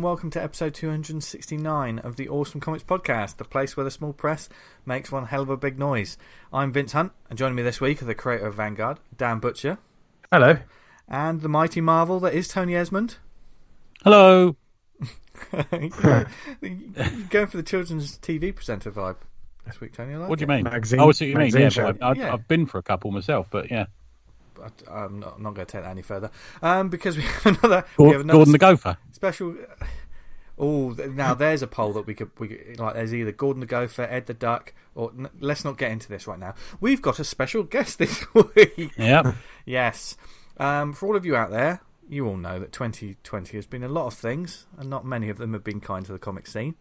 welcome to episode 269 of the Awesome Comics Podcast, the place where the small press makes one hell of a big noise. I'm Vince Hunt, and joining me this week are the creator of Vanguard, Dan Butcher. Hello. And the mighty marvel that is Tony Esmond. Hello. You're going for the children's TV presenter vibe this week, Tony. What do you mean? Magazine, I see what you mean. Yeah, show. I've been for a couple myself, but yeah. I'm not going to take that any further because we have another Gordon the Gopher special. Oh, now there's a poll that we could like. There's either Gordon the Gopher, Ed the Duck, or let's not get into this right now. We've got a special guest this week. Yeah. Yes. For all of you out there, you all know that 2020 has been a lot of things, and not many of them have been kind to the comic scene.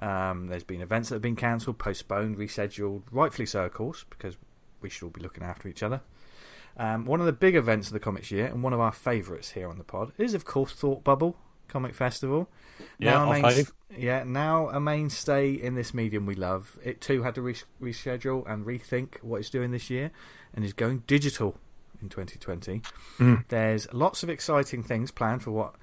There's been events that have been cancelled, postponed, rescheduled, rightfully so, of course, because we should all be looking after each other. One of the big events of the comics year, and one of our favourites here on the pod, is of course Thought Bubble Comic Festival. Yeah, now a mainstay in this medium we love. It too had to reschedule and rethink what it's doing this year, and is going digital in 2020. There's lots of exciting things planned for what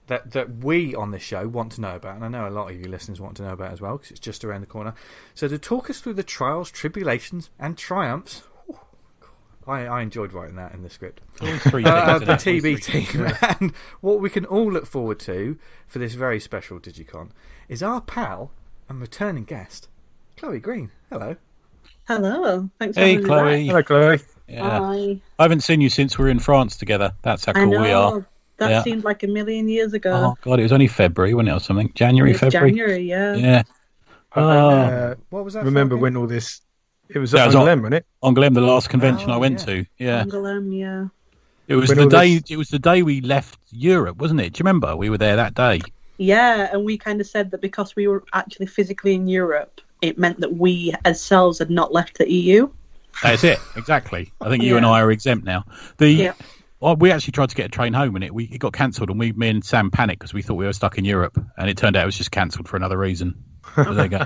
that we on this show want to know about, and I know a lot of you listeners want to know about as well, because it's just around the corner. So to talk us through the trials, tribulations, and triumphs. I enjoyed writing that in the script. The TB team. And what we can all look forward to for this very special Digicon is our pal and returning guest, Chloe Green. Hello. Hello. Thanks for Hey, having me Chloe. back. Hello, Chloe. Yeah. Hi. I haven't seen you since we were in France together. That's how I cool know. we are. That seemed like a million years ago. Oh, God, it was only February, wasn't it, or something? February? January, yeah. Yeah. What was that? Remember for when all this... It was Yeah, at it was Angoulême, wasn't it? Angoulême, the last convention I went yeah. to. Yeah. Angoulême, yeah. It was When the all day. this- It was the day we left Europe, wasn't it? Do you remember? We were there that day. Yeah, and we kind of said that because we were actually physically in Europe, it meant that we, as selves, had not left the EU. That's it. Exactly. I think you and I are exempt now. Well, we actually tried to get a train home, and it got cancelled, and me and Sam panicked because we thought we were stuck in Europe, and it turned out it was just cancelled for another reason. So there you go.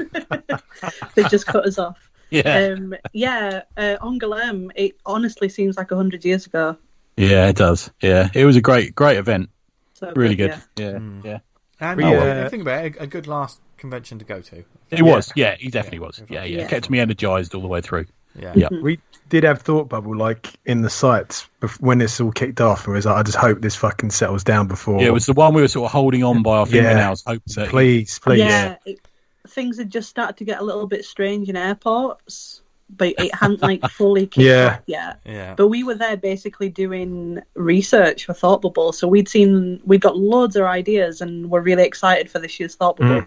They just cut us off. Yeah. Angoulême, it honestly seems like 100 years ago. Yeah, it does. Yeah, it was a great event. So Really good. Yeah. Yeah. And think about it, a good last convention to go to. It was. Yeah, he definitely was. Yeah. Yeah. Kept me energised all the way through. Yeah. Yeah. We did have Thought Bubble, like, in the sites when this all kicked off, and it was like, I just hope this fucking settles down before... Yeah, it was the one we were sort of holding on by our fingernails, hoping that... Please. Yeah, things had just started to get a little bit strange in airports, but it hadn't fully kicked off yet. Yeah. But we were there basically doing research for Thought Bubble, so we'd got loads of ideas, and we're really excited for this year's Thought Bubble,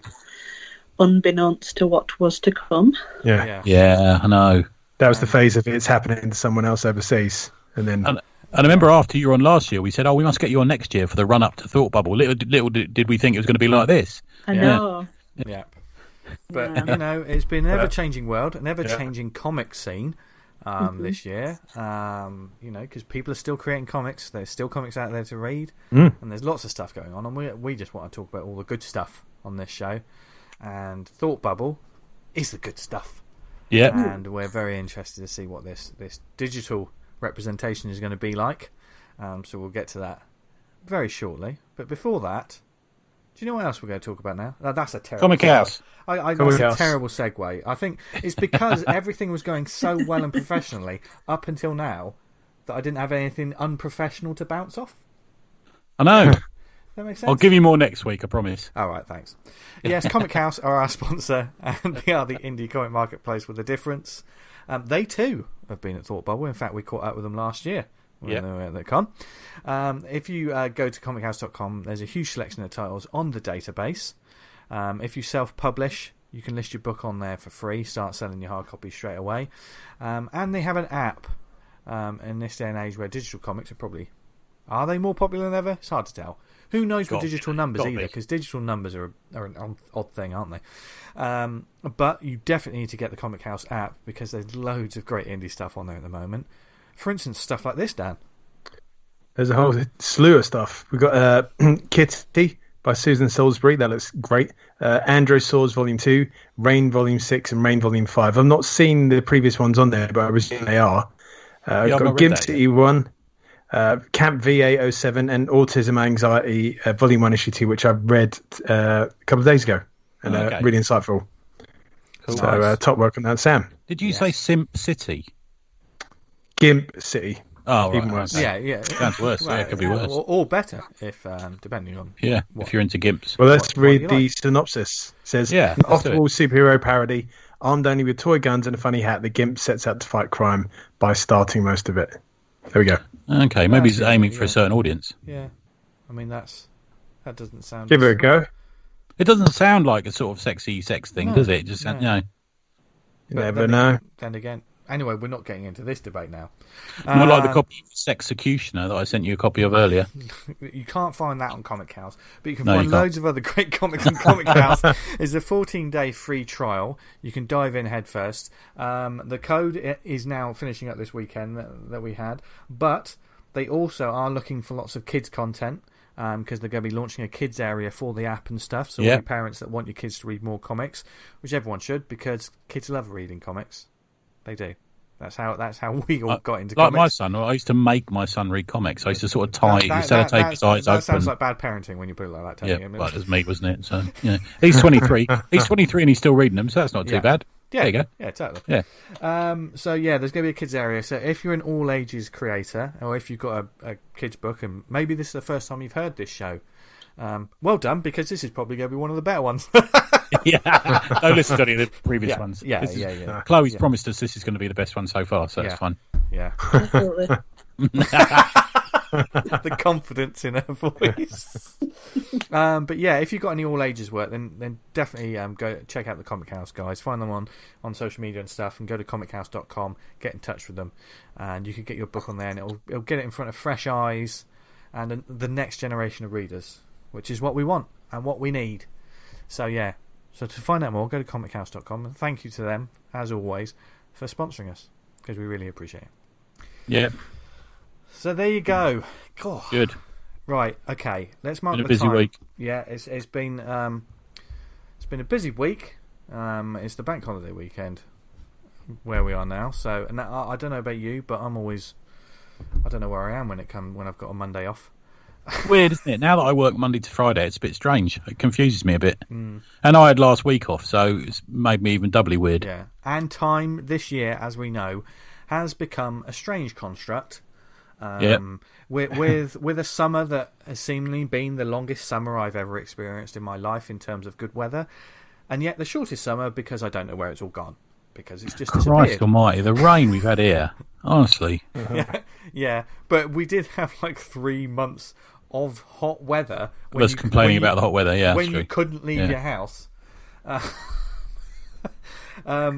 unbeknownst to what was to come. Yeah, I know. That was the phase of it's happening to someone else overseas, and then... And I remember after you were on last year, we said, we must get you on next year for the run-up to Thought Bubble. Little did we think it was going to be like this. I know. Yeah. But, it's been an ever-changing world, an ever-changing comic scene this year. Because people are still creating comics. There's still comics out there to read. And there's lots of stuff going on. And we just want to talk about all the good stuff on this show. And Thought Bubble is the good stuff. Yeah. And we're very interested to see what this digital representation is going to be like. So we'll get to that very shortly. But before that... Do you know what else we're going to talk about now? That's a terrible Comic House. That's a terrible segue. I think it's because everything was going so well and professionally up until now that I didn't have anything unprofessional to bounce off. I know. That makes sense? I'll give you more next week, I promise. All right, thanks. Yes, Comic House are our sponsor, and they are the indie comic marketplace with a difference. They too have been at Thought Bubble. In fact, we caught up with them last year. When they were at the con. If you go to comichouse.com, there's a huge selection of titles on the database. If you self-publish, you can list your book on there for free, start selling your hard copies straight away. And they have an app in this day and age where digital comics are they more popular than ever? It's hard to tell. Who knows with digital numbers either, because digital numbers are an odd thing, aren't they? But you definitely need to get the Comic House app because there's loads of great indie stuff on there at the moment. For instance, stuff like this, Dan. There's a whole slew of stuff. We've got Kitty by Susan Salisbury. That looks great. Andro Swords Volume 2, Rain Volume 6, and Rain Volume 5. I've not seen the previous ones on there, but I presume they are. We've got Gib City 1. Camp VA07 and Autism Anxiety Volume 1 Issue 2, which I've read a couple of days ago, and really insightful. Cool. So top work on that, Sam. Did you say Simp City? Gimp City. Oh, right. Even worse. Yeah. Sounds worse. Well, it could be worse. Or better, if depending on. If you're into gimps. Well, let's read the synopsis. It says, Yeah, an off-the-wall superhero parody, armed only with toy guns and a funny hat, the Gimp sets out to fight crime by starting most of it. There we go. Okay, maybe he's aiming for a certain audience. Yeah. I mean, that doesn't sound... Give it a go. It doesn't sound like a sort of sexy sex thing, does it? It just, You never know. Then again... Anyway, we're not getting into this debate now. Not like the copy of Sexecutioner that I sent you a copy of earlier. You can't find that on Comic House, but you can find loads of other great comics on Comic House. It's a 14-day free trial. You can dive in head first. The code is now finishing up this weekend that we had, but they also are looking for lots of kids content because they're going to be launching a kids area for the app and stuff. So all you parents that want your kids to read more comics, which everyone should, because kids love reading comics. They do. That's how we all got into comics. Like my son, I used to make my son read comics. I used to sort of tie, instead of taking his eyes open. That sounds like bad parenting when you put it like that. Yeah, well, it was me, wasn't it? So, he's 23. He's 23 and he's still reading them, so that's not too bad. Yeah, there you go. Yeah, totally. Yeah. So there's going to be a kids area. So if you're an all ages creator, or if you've got a kids book, and maybe this is the first time you've heard this show, well done, because this is probably going to be one of the better ones. Don't listen to any of the previous ones. Chloe's promised us this is going to be the best one so far, so that's fun. Yeah. Absolutely. The confidence in her voice. But if you've got any all ages work, then definitely go check out the Comic House guys. Find them on social media and stuff, and go to comichouse.com, get in touch with them, and you can get your book on there, and it'll get it in front of fresh eyes and the next generation of readers, which is what we want and what we need. So to find out more, go to comichouse.com, and thank you to them, as always, for sponsoring us, because we really appreciate it. Yeah. So there you go. God. Good. Right, okay. Let's mark Been the a busy time. week. Yeah, it's been a busy week. It's the bank holiday weekend where we are now. So, and I don't know about you, but I don't know where I am when I've got a Monday off. Weird, isn't it? Now that I work Monday to Friday, it's a bit strange. It confuses me a bit. And I had last week off, so it's made me even doubly weird. Yeah, and time this year, as we know, has become a strange construct. With a summer that has seemingly been the longest summer I've ever experienced in my life in terms of good weather, and yet the shortest summer because I don't know where it's all gone, because it's just disappeared. Christ almighty, the rain we've had here, honestly. Yeah, but we did have like 3 months of hot weather. Was complaining about the hot weather, when you couldn't leave your house.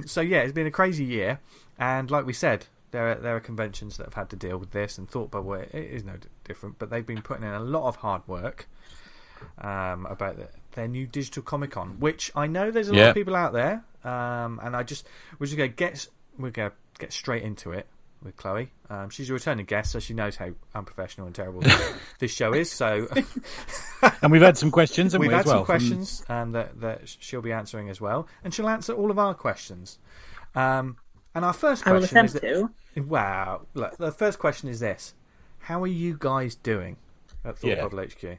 So it's been a crazy year, and like we said, there are conventions that have had to deal with this, and Thought Bubble it is no different, but they've been putting in a lot of hard work about their new digital Comic-Con, which I know there's a lot of people out there, and we're just going to get straight into it with Chloe. She's a returning guest, so she knows how unprofessional and terrible this show is. So, and we've had some questions, we've had some questions that she'll be answering as well, and she'll answer all of our questions. And our first question is wow! Look, the first question is this: how are you guys doing at Thought Bubble HQ?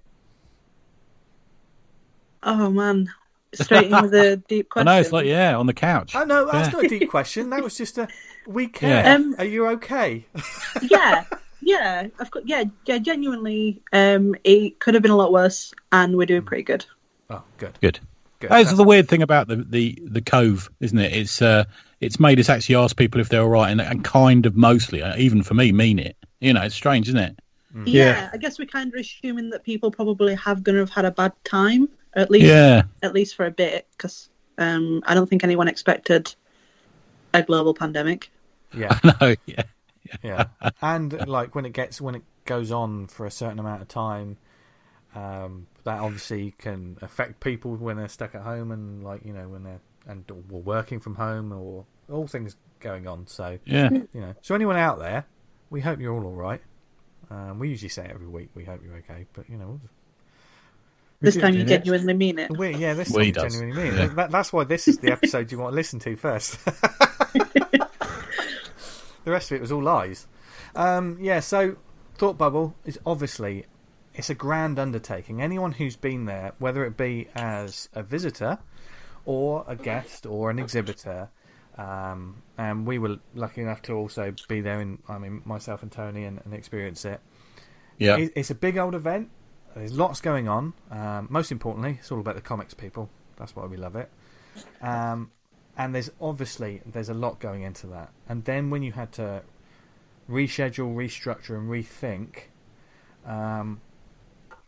Oh man, straight into the deep question. I know, it's like on the couch. Oh no, that's not a deep question. That was just we care. Yeah. Are you okay? Yeah, of course. Yeah, genuinely. It could have been a lot worse, and we're doing pretty good. Oh, good. That's the weird thing about the Cove, isn't it? It's made us actually ask people if they're all right, and kind of mostly, even for me, mean it. It's strange, isn't it? Yeah, I guess we're kind of assuming that people probably going to have had a bad time, at least for a bit, because I don't think anyone expected a global pandemic. Yeah, no, yeah. And like when it goes on for a certain amount of time, that obviously can affect people when they're stuck at home, and when they're or working from home, or all things going on. So so anyone out there, we hope you're all right. We usually say it every week. We hope you're okay, but this time you genuinely mean it. This time you genuinely mean it. That's why this is the episode you want to listen to first. The rest of it was all lies. So Thought Bubble is obviously, it's a grand undertaking. Anyone who's been there, whether it be as a visitor or a guest or an exhibitor, and we were lucky enough to also be there, myself and Tony, and experience it. Yeah. It's a big old event. There's lots going on. Most importantly, it's all about the comics people. That's why we love it. And there's a lot going into that. And then when you had to reschedule, restructure, and rethink,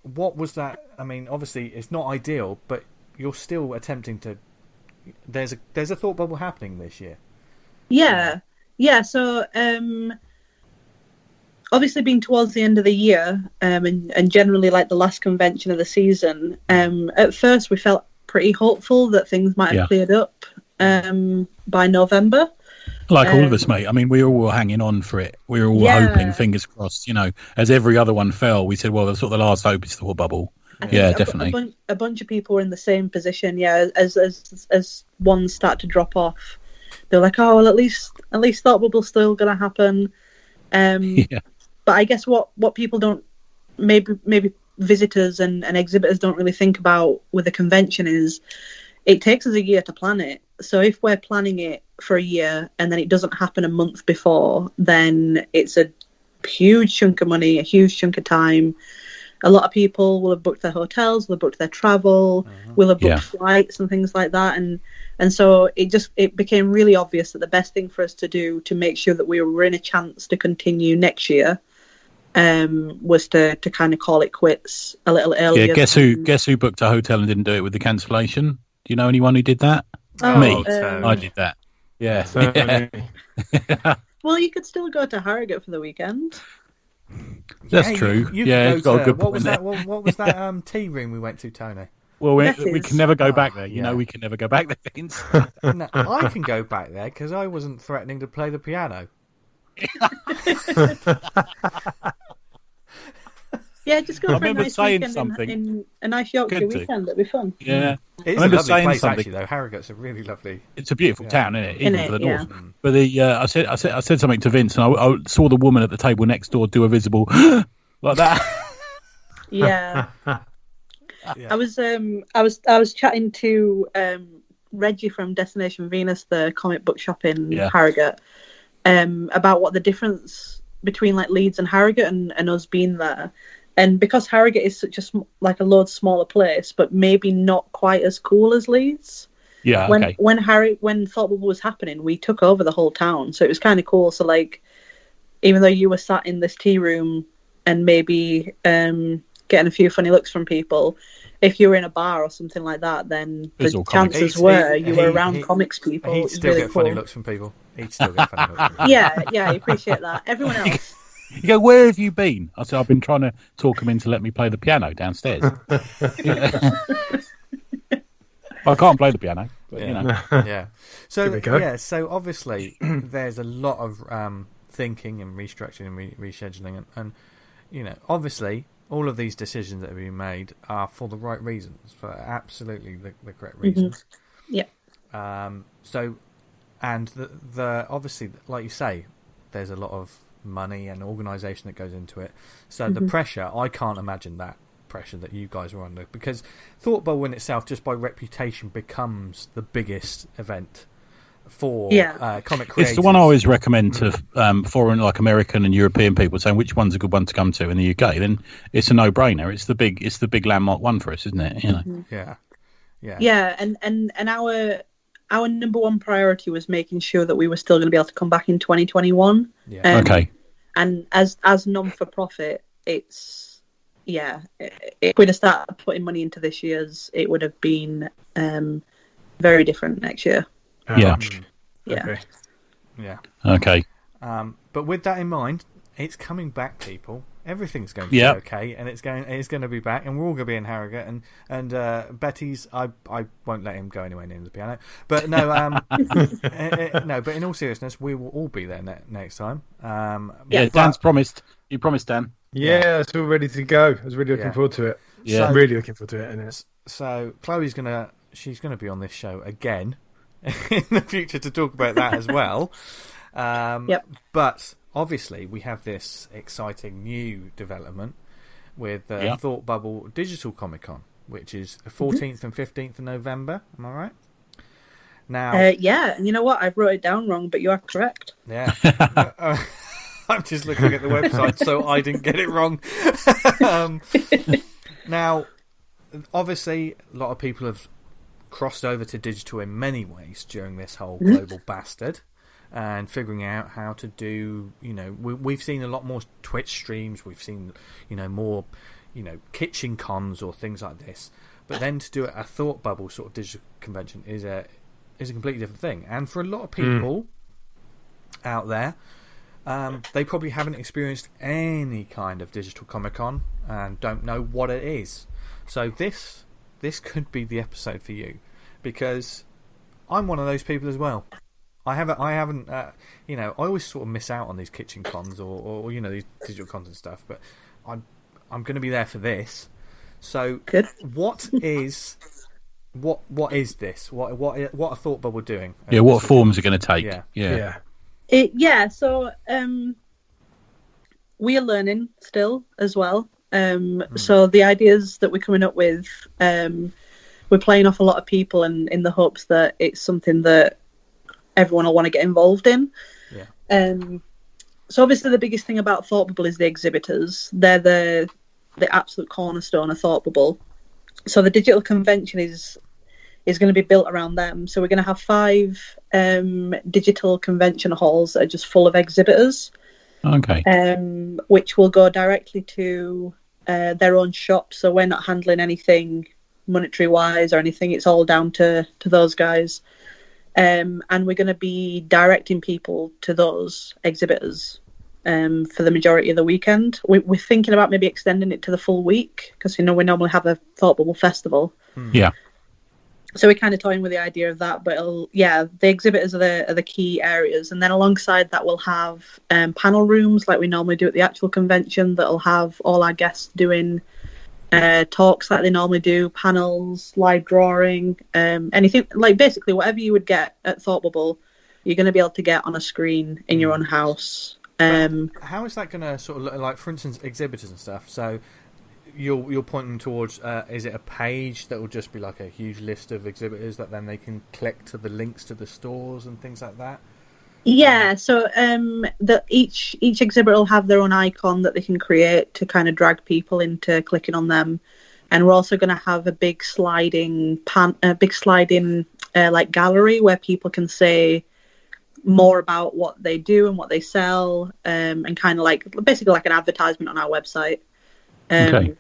what was that? I mean, obviously it's not ideal, but you're still attempting to. There's a thought bubble happening this year. Yeah. So obviously, being towards the end of the year, and generally like the last convention of the season, at first we felt pretty hopeful that things might have cleared up by November. Like all of us, mate. I mean, we were all hanging on for it. We were all hoping, fingers crossed. As every other one fell, we said, "Well, that's sort of the last hope is the thought bubble." Definitely. A bunch of people were in the same position. Yeah, as ones start to drop off, they're like, "Oh, well, at least thought bubble's still going to happen." But I guess what people don't, maybe visitors and exhibitors don't really think about with a convention is it takes us a year to plan it. So if we're planning it for a year and then it doesn't happen a month before, then it's a huge chunk of money, a huge chunk of time. A lot of people will have booked their hotels, will have booked their travel, will have booked flights and things like that. And so it became really obvious that the best thing for us to do to make sure that we were in a chance to continue next year was to kind of call it quits a little earlier. Yeah, guess who booked a hotel and didn't do it with the cancellation? Do you know anyone who did that? Me. I did that. Yeah. Well, you could still go to Harrogate for the weekend. That's true. You've got a good what point was what was that tea room we went to, Tony? Well, we can never go back there. You know, we can never go back there, Vince. No, I can go back there because I wasn't threatening to play the piano. Yeah, just go for a nice weekend in a nice Yorkshire weekend. It'd be fun. Yeah. It's a lovely place, actually, though. Harrogate's a really lovely... It's a beautiful town, isn't it? Even for the north. But I said something to Vince, and I saw the woman at the table next door do a visible like that. Yeah. I was chatting to Reggie from Destination Venus, the comic book shop in Harrogate, about what the difference between like Leeds and Harrogate and us being there. And because Harrogate is such a load smaller place, but maybe not quite as cool as Leeds. Yeah. When Thought Bubble was happening, we took over the whole town, so it was kind of cool. So like, even though you were sat in this tea room and maybe getting a few funny looks from people, if you were in a bar or something like that, then the chances were you were around comics people. He'd still get funny looks from people. He'd still get funny looks. Yeah, I appreciate that. Everyone else. You go, where have you been? I said, I've been trying to talk him in to let me play the piano downstairs. I can't play the piano, but you know. Yeah. So obviously there's a lot of thinking and restructuring and rescheduling, and you know, obviously all of these decisions that have been made are for the right reasons, for absolutely the correct reasons. Yeah. So, and the obviously, like you say, there's a lot of money and organisation that goes into it. So the pressure, I can't imagine that pressure that you guys were under, because Thought Bubble in itself, just by reputation, becomes the biggest event for comic creators. It's the one I always recommend to foreign, like American and European people, saying which one's a good one to come to in the UK. Then it's a no-brainer. It's the big landmark one for us, isn't it? You know. Yeah. And our number one priority was making sure that we were still going to be able to come back in 2021. Yeah. Okay. And as non-for-profit, it's if we'd have started putting money into this year's, it would have been very different next year. Yeah. Yeah. Yeah. Okay. But with that in mind, it's coming back, people. Everything's going to be okay, and it's going to be back, and we're all going to be in Harrogate, and Betty's. I won't let him go anywhere near the piano, but no, no. But in all seriousness, we will all be there next time. Dan's promised. You promised, Dan. Yeah, it's all ready to go. I was really looking forward to it. Yeah, really looking forward to it. And so Chloe's gonna be on this show again in the future to talk about that as well. But obviously we have this exciting new development with Thought Bubble Digital Comic Con, which is the 14th and 15th of November. Am I right? Now, yeah, and you know what? I wrote it down wrong, but you are correct. Yeah. I'm just looking at the website, so I didn't get it wrong. Now, obviously, a lot of people have crossed over to digital in many ways during this whole global bastard, and figuring out how to do, we've seen a lot more Twitch streams, we've seen, more, kitchen cons or things like this. But then to do a Thought Bubble sort of digital convention is a completely different thing. And for a lot of people out there, they probably haven't experienced any kind of digital Comic-Con and don't know what it is. So this could be the episode for you, because I'm one of those people as well. I haven't. I always sort of miss out on these kitchen cons or these digital cons and stuff. But I'm going to be there for this. So good. What is this? What are Thought Bubble doing? Yeah, what forms are going to take? Yeah. So we are learning still as well. So the ideas that we're coming up with, we're playing off a lot of people, and in the hopes that it's something that everyone will want to get involved in. Yeah. So obviously the biggest thing about Thought Bubble is the exhibitors. They're the absolute cornerstone of Thought Bubble. So the digital convention is going to be built around them. So we're going to have 5 digital convention halls that are just full of exhibitors. Okay. Which will go directly to their own shop. So we're not handling anything monetary wise or anything. It's all down to those guys. And we're going to be directing people to those exhibitors for the majority of the weekend. We're thinking about maybe extending it to the full week, because we normally have a Thought Bubble festival. Yeah. So we're kind of toying with the idea of that, but the exhibitors are the key areas, and then alongside that we'll have panel rooms like we normally do at the actual convention that'll have all our guests doing talks like they normally do, panels, live drawing, anything like basically whatever you would get at Thought Bubble, you're going to be able to get on a screen in your own house. How is that going to sort of look like, for instance, exhibitors and stuff? So you'll point them towards, is it a page that will just be like a huge list of exhibitors that then they can click to the links to the stores and things like that? Yeah, so each exhibitor will have their own icon that they can create to kind of drag people into clicking on them, and we're also going to have a big sliding like gallery where people can say more about what they do and what they sell, and kind of basically like an advertisement on our website, to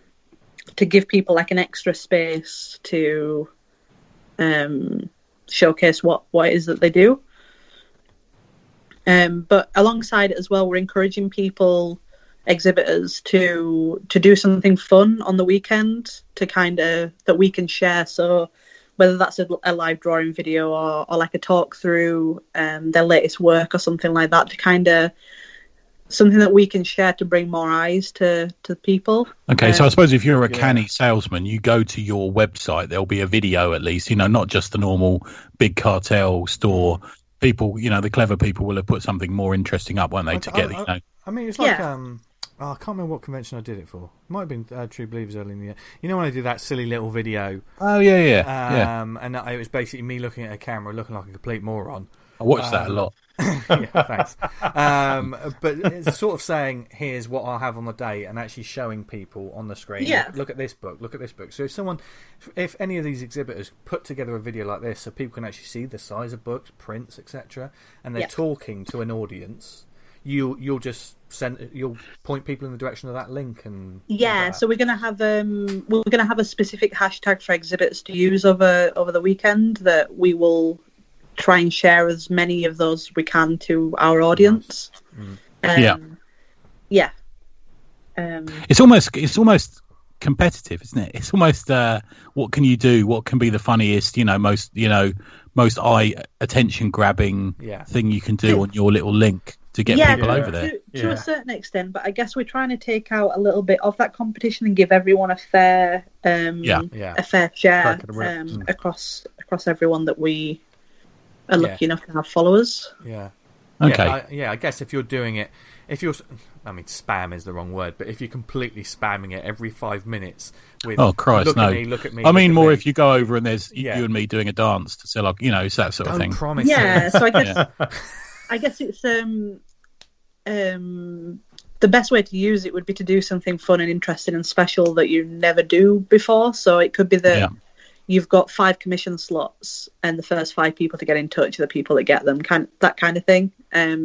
give people like an extra space to showcase what it is that they do. But alongside it as well, we're encouraging exhibitors to do something fun on the weekend that we can share. So whether that's a live drawing video or like a talk through their latest work or something like that, to something that we can share to bring more eyes to people. Okay, so I suppose if you're a canny salesman, you go to your website, there'll be a video at least, not just the normal big cartel store. People, the clever people will have put something more interesting up, won't they, I mean, it's like, I can't remember what convention I did it for. It might have been True Believers early in the year. When I did that silly little video? Oh, yeah. And it was basically me looking at a camera looking like a complete moron. I watched that a lot. Yeah, thanks. But it's sort of saying, here's what I'll have on the day, and actually showing people on the screen, look at this book. So if any of these exhibitors put together a video like this so people can actually see the size of books, prints, etc., and they're talking to an audience, you'll point people in the direction of that link. And so we're gonna have a specific hashtag for exhibitors to use over the weekend that we will try and share as many of those as we can to our audience. It's almost competitive, isn't it? It's almost what can you do? What can be the funniest? Most eye attention grabbing thing you can do on your little link to get people over there. To a certain extent, but I guess we're trying to take out a little bit of that competition and give everyone a fair share across everyone that we are lucky enough to have followers. Yeah. Okay. I guess if you're doing it, spam is the wrong word, but if you're completely spamming it every 5 minutes with "Oh Christ, look no!" Look at me. I mean, more me. if you go over and there's you and me doing a dance to sell, it's that sort of thing. Don't promise. Yeah, so I guess it's the best way to use it would be to do something fun and interesting and special that you never do before. So it could be that you've got 5 commission slots, and the first 5 people to get in touch are the people that get them. That kind of thing.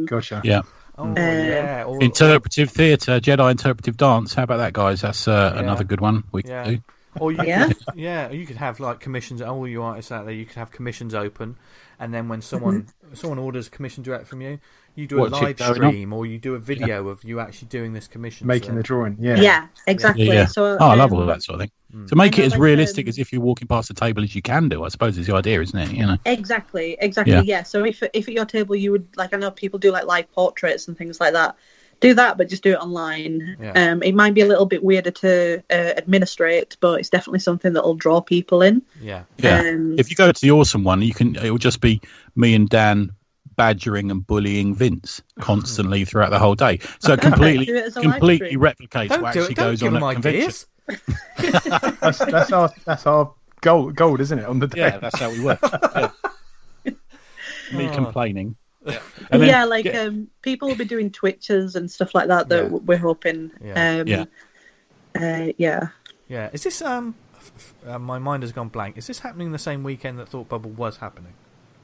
Gotcha. Yeah. Interpretive theatre, Jedi interpretive dance. How about that, guys? That's another good one we could do. Or you could have like commissions. All you artists out there, you could have commissions open, and then when someone orders commission direct from you, you do a live stream or you do a video of you actually doing this commission, making the drawing. Yeah, exactly. Yeah. So, I love all that sort of thing. To make it as realistic as if you're walking past the table as you can do, I suppose is the idea, isn't it? Exactly. Yeah. So if at your table you would, like, I know people do like live portraits and things like that. Do that, but just do it online. Yeah. It might be a little bit weirder to administrate, but it's definitely something that will draw people in. Yeah. If you go to the awesome one, it will just be me and Dan badgering and bullying Vince constantly throughout the whole day. So it completely replicates what actually goes on at convention. that's our gold, isn't it? On the day. Yeah, that's how we work. Me complaining. Yeah. Then, people will be doing Twitches and stuff like that we're hoping. Is this my mind has gone blank. Is this happening the same weekend that Thought Bubble was happening?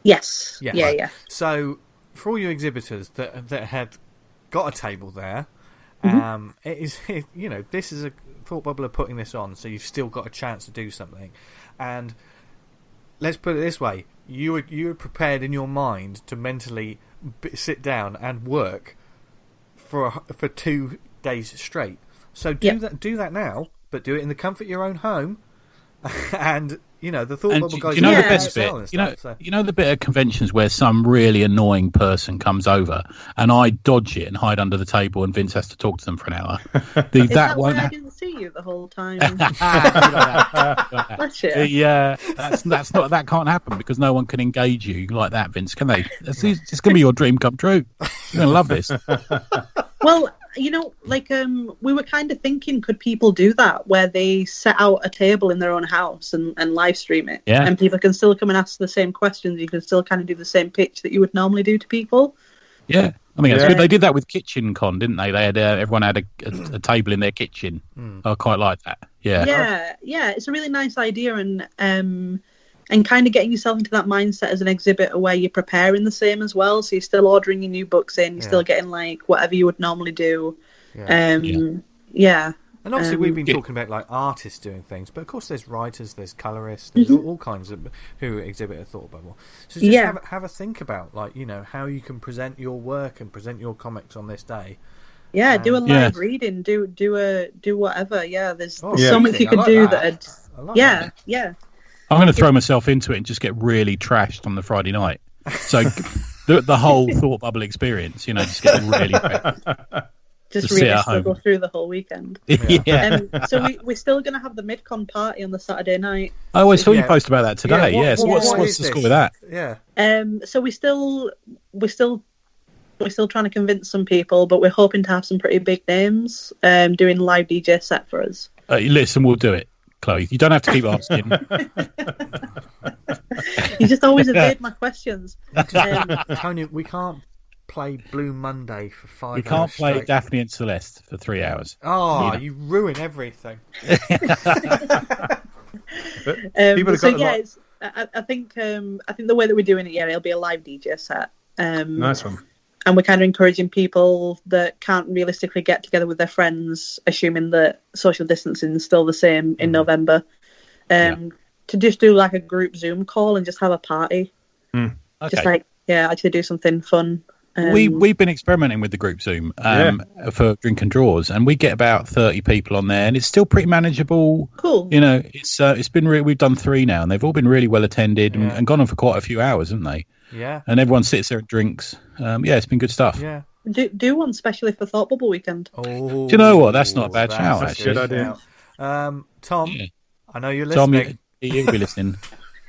Yes. Yeah. So for all you exhibitors that had got a table there, this is a Thought Bubble are putting this on, so you've still got a chance to do something. And let's put it this way: you were prepared in your mind to mentally sit down and work for 2 days straight. So do that now, but do it in the comfort of your own home. And the Thought Bubble guys. You know the best bit. You know the bit of conventions where some really annoying person comes over, and I dodge it and hide under the table, and Vince has to talk to them for an hour. I didn't see you the whole time. Bless you. Yeah, that can't happen because no one can engage you like that, Vince. Can they? It's going to be your dream come true. You're going to love this. Well, we were kind of thinking, could people do that where they set out a table in their own house and live stream it? Yeah. And people can still come and ask the same questions. You can still kind of do the same pitch that you would normally do to people. Yeah. I mean, that's good. They did that with Kitchen Con, didn't they? They had everyone had a table in their kitchen. I quite like that. Yeah. Yeah. It's a really nice idea, and kind of getting yourself into that mindset as an exhibitor where you're preparing the same as well. So you're still ordering your new books in, you're still getting like whatever you would normally do. And obviously we've been talking about like artists doing things, but of course there's writers, there's colorists, there's all kinds of who exhibit a Thought Bubble. So just have a think about how you can present your work and present your comics on this day. Yeah, do a live reading, do whatever. Yeah, there's so much you could do that. I'm going to throw myself into it and just get really trashed on the Friday night. So the whole Thought Bubble experience, just get really just really struggle through the whole weekend. So we're still going to have the Midcon party on the Saturday night. Oh, I saw you post about that today. What's the score with that? Yeah. So we're still trying to convince some people, but we're hoping to have some pretty big names doing live DJ set for us. Listen, we'll do it. Chloe, you don't have to keep asking. You just always evade my questions. Tony, we can't play Blue Monday for 5 hours. We can't play straight. Daphne and Celeste for 3 hours. Oh, you ruin everything. I think the way that we're doing it, it'll be a live DJ set. Nice one. And we're kind of encouraging people that can't realistically get together with their friends, assuming that social distancing is still the same in November, to just do like a group Zoom call and just have a party. Okay. Just actually do something fun. We've been experimenting with the group Zoom for drink and draws, and we get about 30 people on there, and it's still pretty manageable. Cool. It's been we've done 3 now, and they've all been really well attended and gone on for quite a few hours, haven't they? Yeah. And everyone sits there and drinks. It's been good stuff. Yeah. Do one specially for Thought Bubble weekend. Oh, do you know what? That's not a bad shout, actually. Good idea. Tom, I know you're listening. Tom, you'll be listening.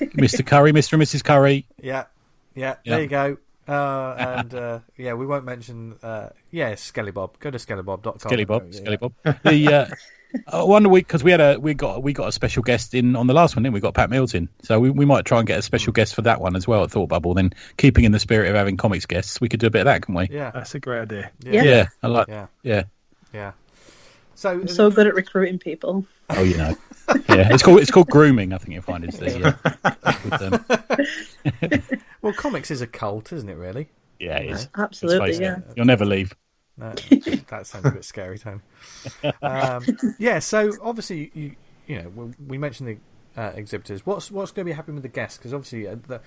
Mr. Curry, Mr. and Mrs. Curry. Yeah. There you go. We won't mention. Skellybob. Go to skellybob.com. Skellybob. The one week because we got a special guest in on the last one, didn't we? Got Pat Mills in, so we might try and get a special guest for that one as well at Thought Bubble. Then, keeping in the spirit of having comics guests, we could do a bit of that, can we? Yeah, that's a great idea. Yeah, I like. Yeah. So good at recruiting people. Oh, yeah, it's called grooming. I think you'll find it's the. Well, comics is a cult, isn't it? Really? Yeah, it is. Absolutely. Yeah. You'll never leave. No, that sounds a bit scary, Tony. So obviously, we mentioned the exhibitors. What's going to be happening with the guests? Because obviously, the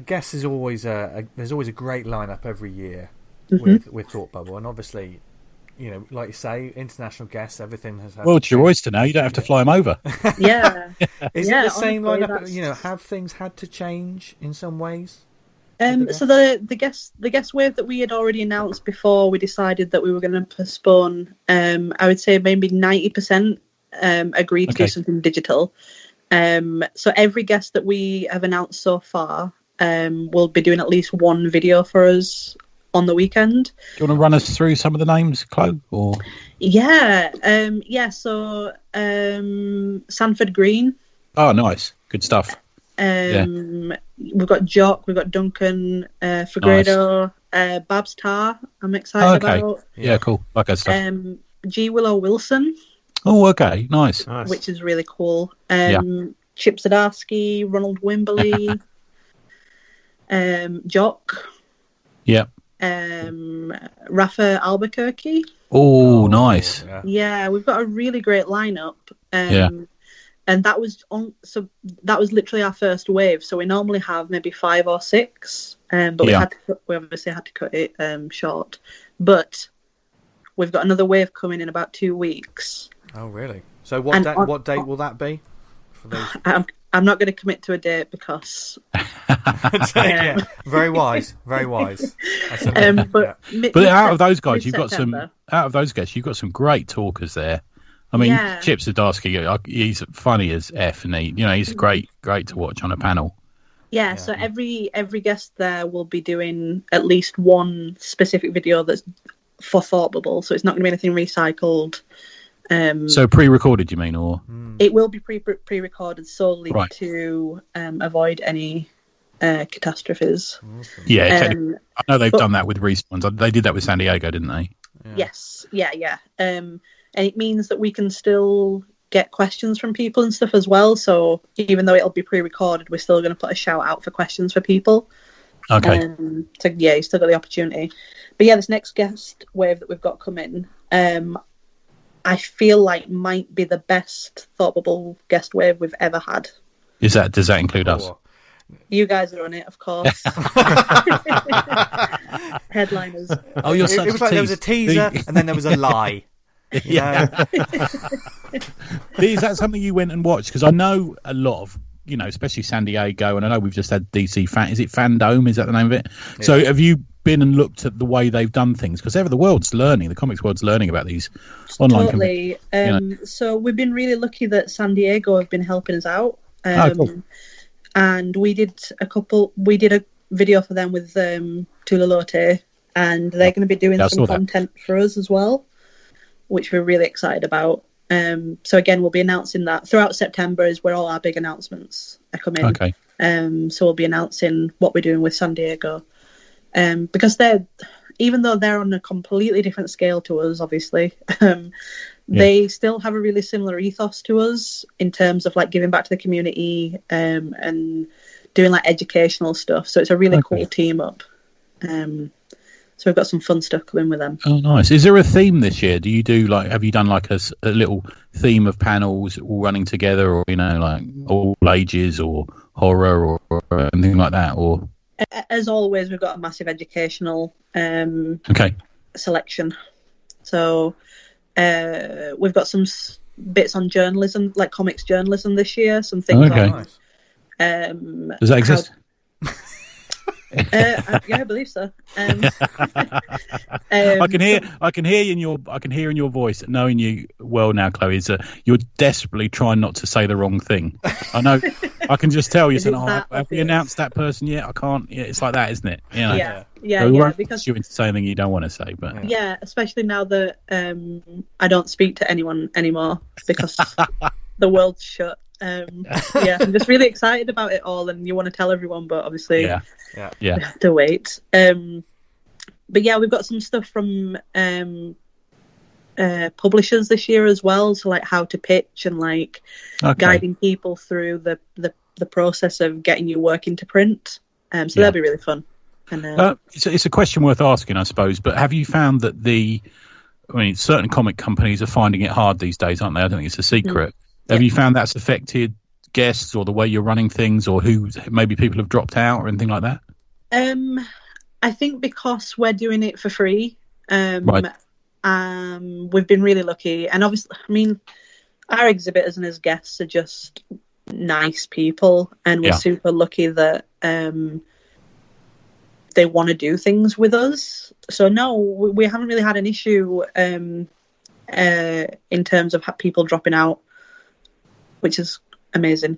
guests is always there's always a great lineup every year with Thought Bubble, and obviously, like you say, international guests. Everything has. Well, it's your oyster now. You don't have to fly them over. Yeah. Is it the same lineup? Have things had to change in some ways? So the guest wave that we had already announced before we decided that we were going to postpone, I would say maybe 90% agreed to do something digital. So every guest that we have announced so far will be doing at least one video for us on the weekend. Do you want to run us through some of the names, Chloe? Or So Sanford Green. Oh, nice, good stuff. We've got Jock, we've got Duncan, Fagredo, Babs Tarr. I'm excited about. Yeah, cool. Like that stuff. G. Willow Wilson. Oh, okay, nice. Which is really cool. Chip Zdarsky, Ronald Wimberley, Jock. Yep. Rafa Albuquerque. Oh, nice. Yeah, we've got a really great lineup. And that was literally our first wave. So we normally have maybe 5 or 6, but we obviously had to cut it short. But we've got another wave coming in about 2 weeks. Oh, really? So what date will that be? For those? I'm not going to commit to a date because. Very wise. Very wise. But out of those guys, you've got some. Out of those guys, you've got some great talkers there. I mean, Chip Zdarsky, he's funny as F, and he's great to watch on a panel. Yeah, so every guest there will be doing at least one specific video that's for Thought Bubble, so it's not going to be anything recycled. So pre-recorded, you mean, or it will be pre-recorded solely to avoid any catastrophes. Awesome. Yeah, I know they've done that with recent ones. They did that with San Diego, didn't they? Yes, yeah. And it means that we can still get questions from people and stuff as well. So even though it'll be pre-recorded, we're still going to put a shout out for questions for people. Okay. So you still got the opportunity. But this next guest wave that we've got coming, I feel like might be the best Thought Bubble guest wave we've ever had. Does that include us? You guys are on it, of course. Headliners. Oh, it was like there was a teaser and then there was a lie. Yeah. Is that something you went and watched? Because I know a lot of, especially San Diego, and I know we've just had DC Is it Fandome? Is that the name of it? Yeah. So have you been and looked at the way they've done things? Because the world's learning, the comics world's learning about these online. Totally. So we've been really lucky that San Diego have been helping us out. Cool. And we did a video for them with Tula Lote, and they're going to be doing some content for us as well, which we're really excited about. So again, we'll be announcing that throughout September is where all our big announcements are coming. Okay. So we'll be announcing what we're doing with San Diego, because even though they're on a completely different scale to us, obviously, they still have a really similar ethos to us in terms of like giving back to the community and doing like educational stuff. So it's a really cool team up. So we've got some fun stuff coming with them. Oh, nice. Is there a theme this year? Do you do have you done like a little theme of panels all running together, or like all ages or horror or anything like that? Or as always, we've got a massive educational selection. So we've got some bits on journalism, like comics journalism this year. Some things on. Does that exist? Yeah, I believe so. I can hear in your voice, knowing you well now, Chloe, is that you're desperately trying not to say the wrong thing. I know. I can just tell you saying, have we announced that person yet? I can't. Yeah, it's like that, isn't it? You know? Yeah, because you into saying anything you don't want to say, but especially now that I don't speak to anyone anymore because the world's shut. I'm just really excited about it all, and you want to tell everyone, but obviously, we have to wait. But yeah, we've got some stuff from publishers this year as well, so like how to pitch and like guiding people through the process of getting your work into print. So that'll be really fun. And it's a question worth asking, I suppose. But have you found that certain comic companies are finding it hard these days, aren't they? I don't think it's a secret. Have you found that's affected guests or the way you're running things, or who maybe people have dropped out or anything like that? I think because we're doing it for free, right. We've been really lucky. And obviously, I mean, our exhibitors and his guests are just nice people, and we're super lucky that they want to do things with us. So no, we haven't really had an issue in terms of people dropping out, which is amazing.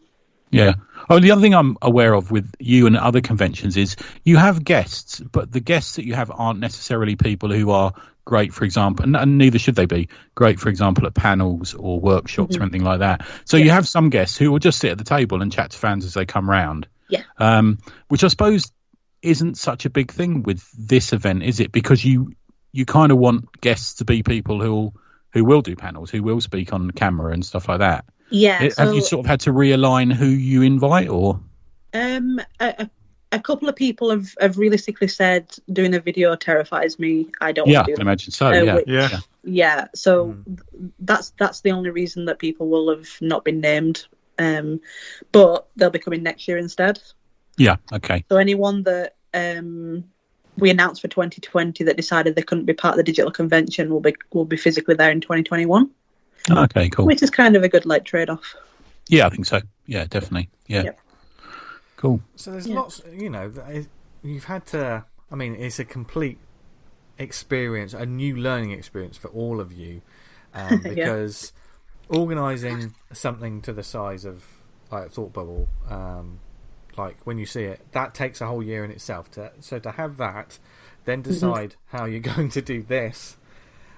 Yeah. Oh, the other thing I'm aware of with you and other conventions is you have guests, but the guests that you have aren't necessarily people who are great, for example, and neither should they be great, for example, at panels or workshops or anything like that. So you have some guests who will just sit at the table and chat to fans as they come round. Yeah. Which I suppose isn't such a big thing with this event, is it? Because you kind of want guests to be people who will do panels, who will speak on camera and stuff like that. Yeah. Have you sort of had to realign who you invite, or? A couple of people have realistically said doing a video terrifies me. I don't want to do I can imagine so. Yeah. So that's the only reason that people will have not been named. But they'll be coming next year instead. Yeah. Okay. So anyone that we announced for 2020 that decided they couldn't be part of the digital convention will be physically there in 2021. Okay, cool. Which is kind of a good trade-off. Yeah, I think so. Yeah, definitely. Yeah. Yep. Cool. So there's lots, you've had to, I mean, it's a complete experience, a new learning experience for all of you, because organising something to the size of like Thought Bubble, like when you see it, that takes a whole year in itself. So to have that, then decide how you're going to do this,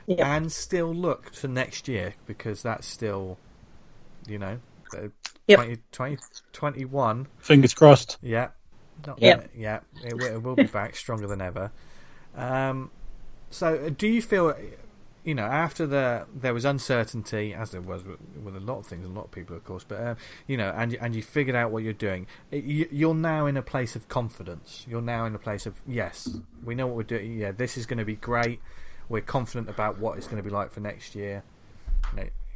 and still look to next year, because that's still, 2021. Fingers crossed. Yeah. It will be back stronger than ever. So do you feel, after there was uncertainty, as there was with a lot of things, a lot of people, of course, but and you figured out what you're doing, you're now in a place of confidence. You're now in a place of, yes, we know what we're doing. Yeah, this is going to be great. We're confident about what it's going to be like for next year.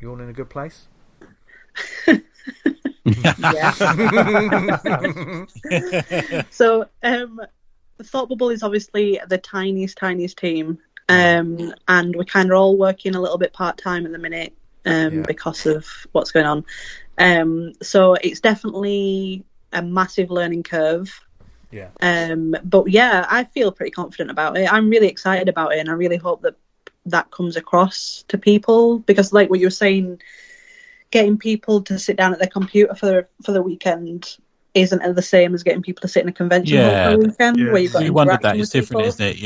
You're all in a good place? So Thought Bubble is obviously the tiniest team, and we're kind of all working a little bit part-time at the minute because of what's going on. So it's definitely a massive learning curve. But I feel pretty confident about it. I'm really excited about it, and I really hope that comes across to people, because like what you were saying, getting people to sit down at their computer for the weekend isn't the same as getting people to sit in a convention hall for a weekend where you've got you wondered that it's different, isn't it?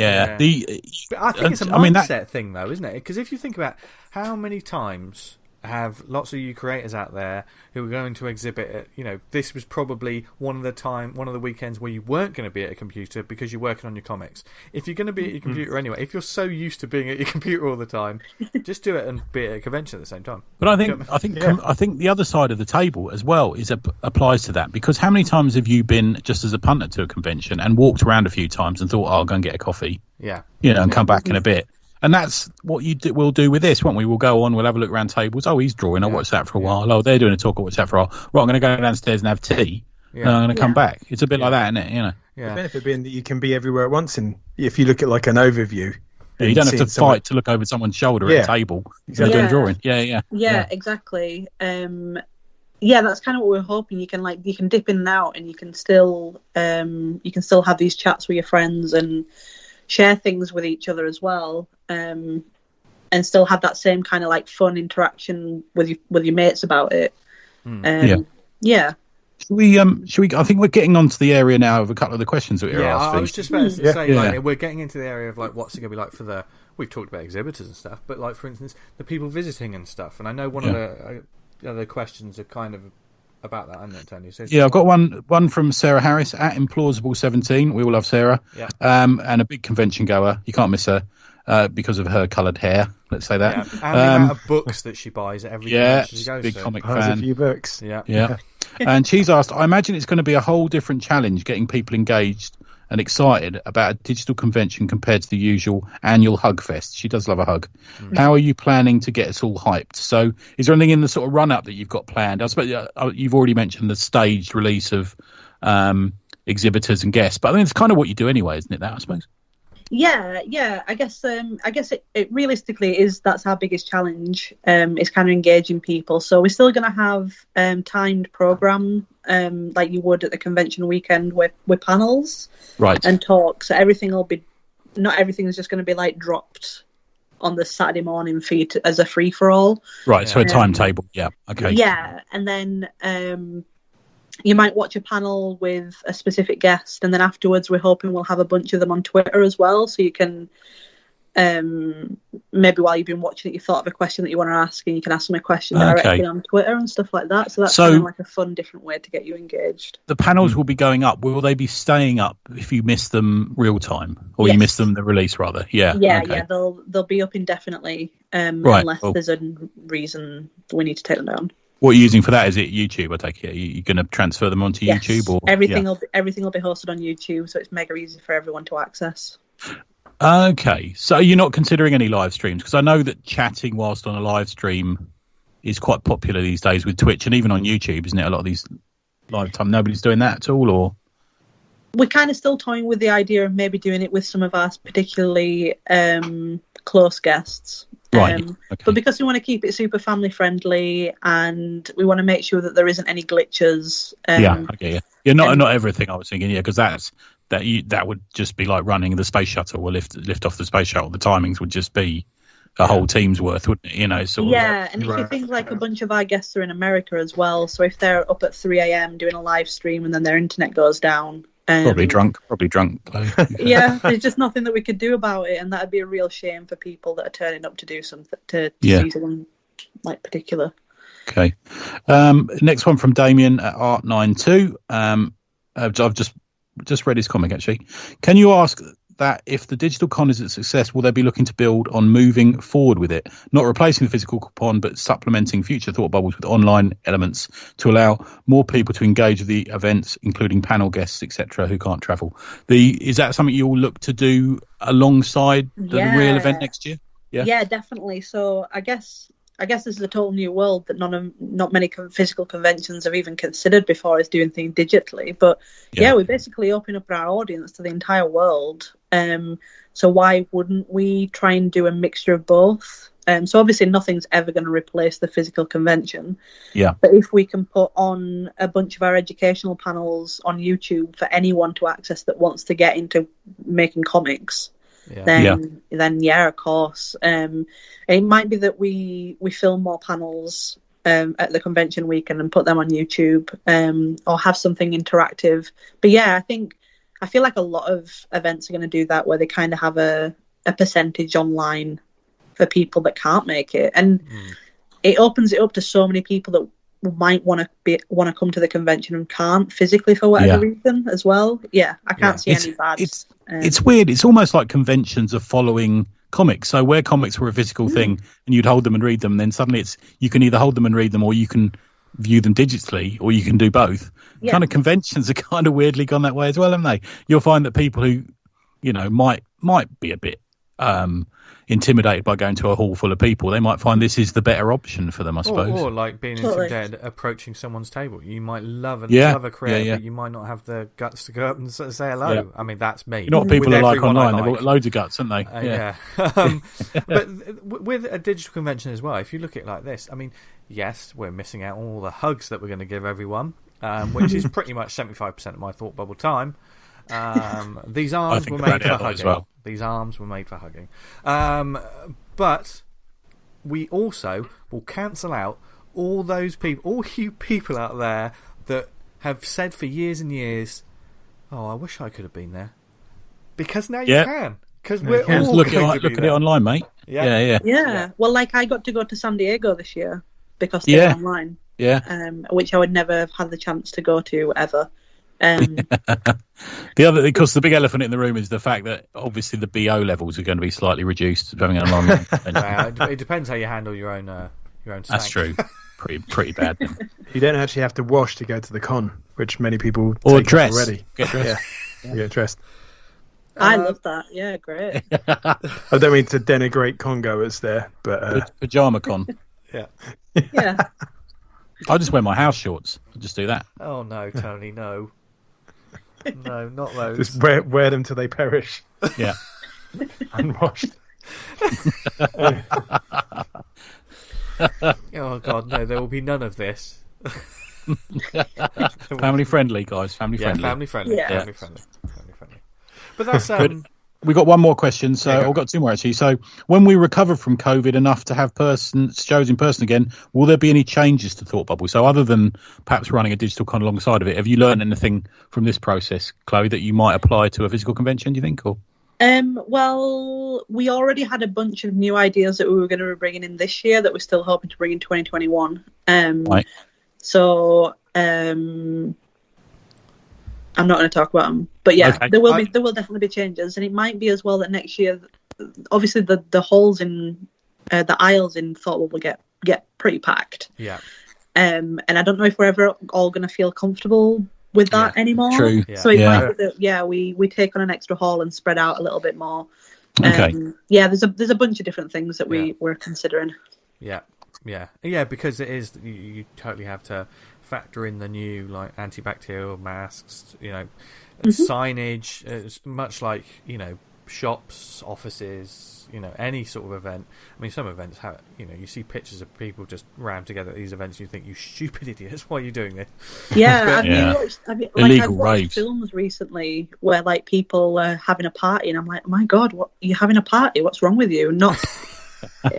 But I think it's a mindset thing, though, isn't it? Because if you think about how many times have lots of you creators out there who are going to exhibit at, this was probably one of the weekends where you weren't going to be at a computer because you're working on your comics. If you're going to be at your computer anyway, if you're so used to being at your computer all the time, just do it and be at a convention at the same time. But I think the other side of the table as well applies to that, because how many times have you been just as a punter to a convention and walked around a few times and thought, I'll go and get a coffee, and come back in a bit. And that's what we'll do with this, won't we? We'll go on, we'll have a look around tables. Oh, he's drawing. I'll watch that for a while. Oh, they're doing a talk. I'll watch that for a while. Right, I'm going to go downstairs and have tea. And I'm going to come back. It's a bit like that, isn't it? The benefit being that you can be everywhere at once. And if you look at like an overview, you don't have to fight to look over someone's shoulder at a table. Exactly. Doing drawing. Yeah, exactly. yeah, that's kind of what we're hoping. You can dip in and out, and you can still have these chats with your friends and share things with each other as well, and still have that same kind of like fun interaction with your mates about it. Yeah. Should we? I think we're getting onto the area now of a couple of the questions that we were asked. I was just about to say, like, we're getting into the area of like what's it going to be like for the. We've talked about exhibitors and stuff, but like for instance, the people visiting and stuff. And I know one of the other questions are kind of about that, isn't it, Tony? So I've got one from Sarah Harris at Implausible17. We all love Sarah. Yeah. And a big convention goer. You can't miss her because of her coloured hair. Let's say that. Yeah. And the amount of books that she buys at every convention she goes big to. comic Buys fan. a few books. Yeah. And she's asked, I imagine it's going to be a whole different challenge getting people engaged and excited about a digital convention compared to the usual annual hug fest. She does love a hug. How are you planning to get us all hyped? So is there anything in the sort of run up that you've got planned? I suppose you've already mentioned the staged release of exhibitors and guests, but I mean, it's kind of what you do anyway, isn't it, that, I suppose? Yeah. I guess it realistically is, that's our biggest challenge, is kind of engaging people. So we're still going to have timed program, like you would at the convention weekend with panels, right, and talks. So everything will be, not everything is just going to be like dropped on the Saturday morning feed as a free for all. Right. So a timetable. Yeah. Okay. Yeah, and then you might watch a panel with a specific guest, and then afterwards we're hoping we'll have a bunch of them on Twitter as well, so you can maybe while you've been watching it, you thought of a question that you want to ask, and you can ask them a question directly on Twitter and stuff like that. So that's kind of like a fun, different way to get you engaged. The panels will be going up. Will they be staying up if you miss them real time, or you miss them the release rather? Yeah. They'll be up indefinitely, unless there's a reason we need to take them down. What are you using for that? Is it YouTube? I take it. Are you going to transfer them onto YouTube, or everything will be hosted on YouTube, so it's mega easy for everyone to access. Okay, so you're not considering any live streams? Because I know that chatting whilst on a live stream is quite popular these days with Twitch and even on YouTube, isn't it? A lot of these live time, nobody's doing that at all, or we're kind of still toying with the idea of maybe doing it with some of our particularly close guests. Right. Okay. But because we want to keep it super family friendly, and we want to make sure that there isn't any glitches. Not everything. I was thinking, because that would just be like running the space shuttle or lift off the space shuttle. The timings would just be a whole team's worth, wouldn't it? And if you think like a bunch of our guests are in America as well, so if they're up at 3 a.m. doing a live stream and then their internet goes down. Probably drunk. Yeah, there's just nothing that we could do about it, and that'd be a real shame for people that are turning up to do something to see someone like particular. Okay. Next one from Damien at Art92. I've just read his comic actually. Can you ask that if the digital con is a success, will they be looking to build on moving forward with it, not replacing the physical con, but supplementing future thought bubbles with online elements to allow more people to engage with the events, including panel guests, etc., who can't travel? Is that something you'll look to do alongside the real event next year? Yeah, definitely. So I guess this is a total new world that not many physical conventions have even considered before, is doing things digitally. But we basically open up our audience to the entire world. So why wouldn't we try and do a mixture of both? So obviously nothing's ever going to replace the physical convention. Yeah. But if we can put on a bunch of our educational panels on YouTube for anyone to access that wants to get into making comics, then of course. It might be that we film more panels at the convention weekend and put them on YouTube, or have something interactive. But I feel like a lot of events are going to do that, where they kind of have a percentage online for people that can't make it, and it opens it up to so many people that might want to come to the convention and can't physically for whatever reason as well. I can't see any bad. It's weird. It's almost like conventions are following comics. So where comics were a physical thing and you'd hold them and read them, then suddenly you can either hold them and read them, or you can view them digitally, or you can do both. Kind of conventions are kind of weirdly gone that way as well, haven't they? You'll find that people who might be a bit intimidated by going to a hall full of people. They might find this is the better option for them, I suppose. Or like being intimidated approaching someone's table. You might love a creator, but you might not have the guts to go up and say hello. Yeah. I mean, that's me. You know what people are like online? They've got loads of guts, haven't they? Yeah. But with a digital convention as well, if you look at it like this, I mean, yes, we're missing out on all the hugs that we're going to give everyone, which is pretty much 75% of my thought bubble time. These arms were made for hugging. Well. These arms were made for hugging. But we also will cancel out all those people, all you people out there that have said for years and years, "Oh, I wish I could have been there," because now you can. Because we're all look at it online, mate. Yeah. Well, like I got to go to San Diego this year because they're online. Yeah. Which I would never have had the chance to go to ever. Because the big elephant in the room is the fact that obviously the BO levels are going to be slightly reduced. Having an online, it depends how you handle your own stank. That's true. Pretty bad. You don't actually have to wash to go to the con, which many people or take dress already. Get dressed. Get dressed. I love that. Yeah, great. I don't mean to denigrate con goers there, but pajama con. Yeah. I'll just wear my house shorts. I'll just do that. Oh no, Tony, no. No, not those. Just wear them till they perish. Yeah. Unwashed. Oh God, no! There will be none of this. Family friendly, guys. Family friendly. Family friendly. Yeah. Family friendly. But that's we got one more question, so I've got two more actually. So, when we recover from COVID enough to have shows in person again, will there be any changes to Thought Bubble? So, other than perhaps running a digital con alongside of it, have you learned anything from this process, Chloe, that you might apply to a physical convention? Do you think, or? Well, we already had a bunch of new ideas that we were going to be bringing in this year that we're still hoping to bring in 2021. Right. So, I'm not going to talk about them, but there will definitely be changes, and it might be as well that next year, obviously the halls in the aisles in Thought will get pretty packed. Yeah. And I don't know if we're ever all going to feel comfortable with that anymore. True. So it might be that we take on an extra hall and spread out a little bit more. Okay. There's a bunch of different things that we're considering. Yeah, because it is you totally have to factor in the new like antibacterial masks, signage. It's much like shops, offices, any sort of event. I mean, some events have you see pictures of people just rammed together at these events. And you think, you stupid idiots, why are you doing this? Yeah, Illegal I've watched raves. films recently where like people are having a party, and I'm like, oh my God, what, you're having a party? What's wrong with you? Not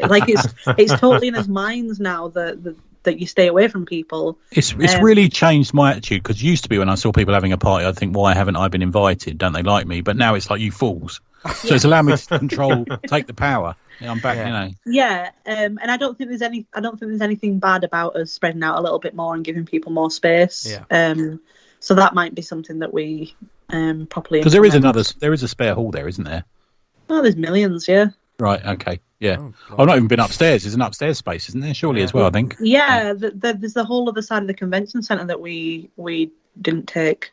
like it's totally in his minds now that you stay away from people. It's really changed my attitude, because it used to be when I saw people having a party, I'd think, why haven't I been invited? Don't they like me? But now it's like, you fools. So it's allowed me to take the power. Yeah, I'm back, Yeah, and I don't think there's anything bad about us spreading out a little bit more and giving people more space. Yeah. So that might be something that we properly. Because there is a spare hall there, isn't there? Oh, there's millions. Yeah. Right. Okay. Yeah. I've not even been upstairs. There's an upstairs space, isn't there? Surely as well, I think. Yeah. There's the whole other side of the convention centre that we didn't take.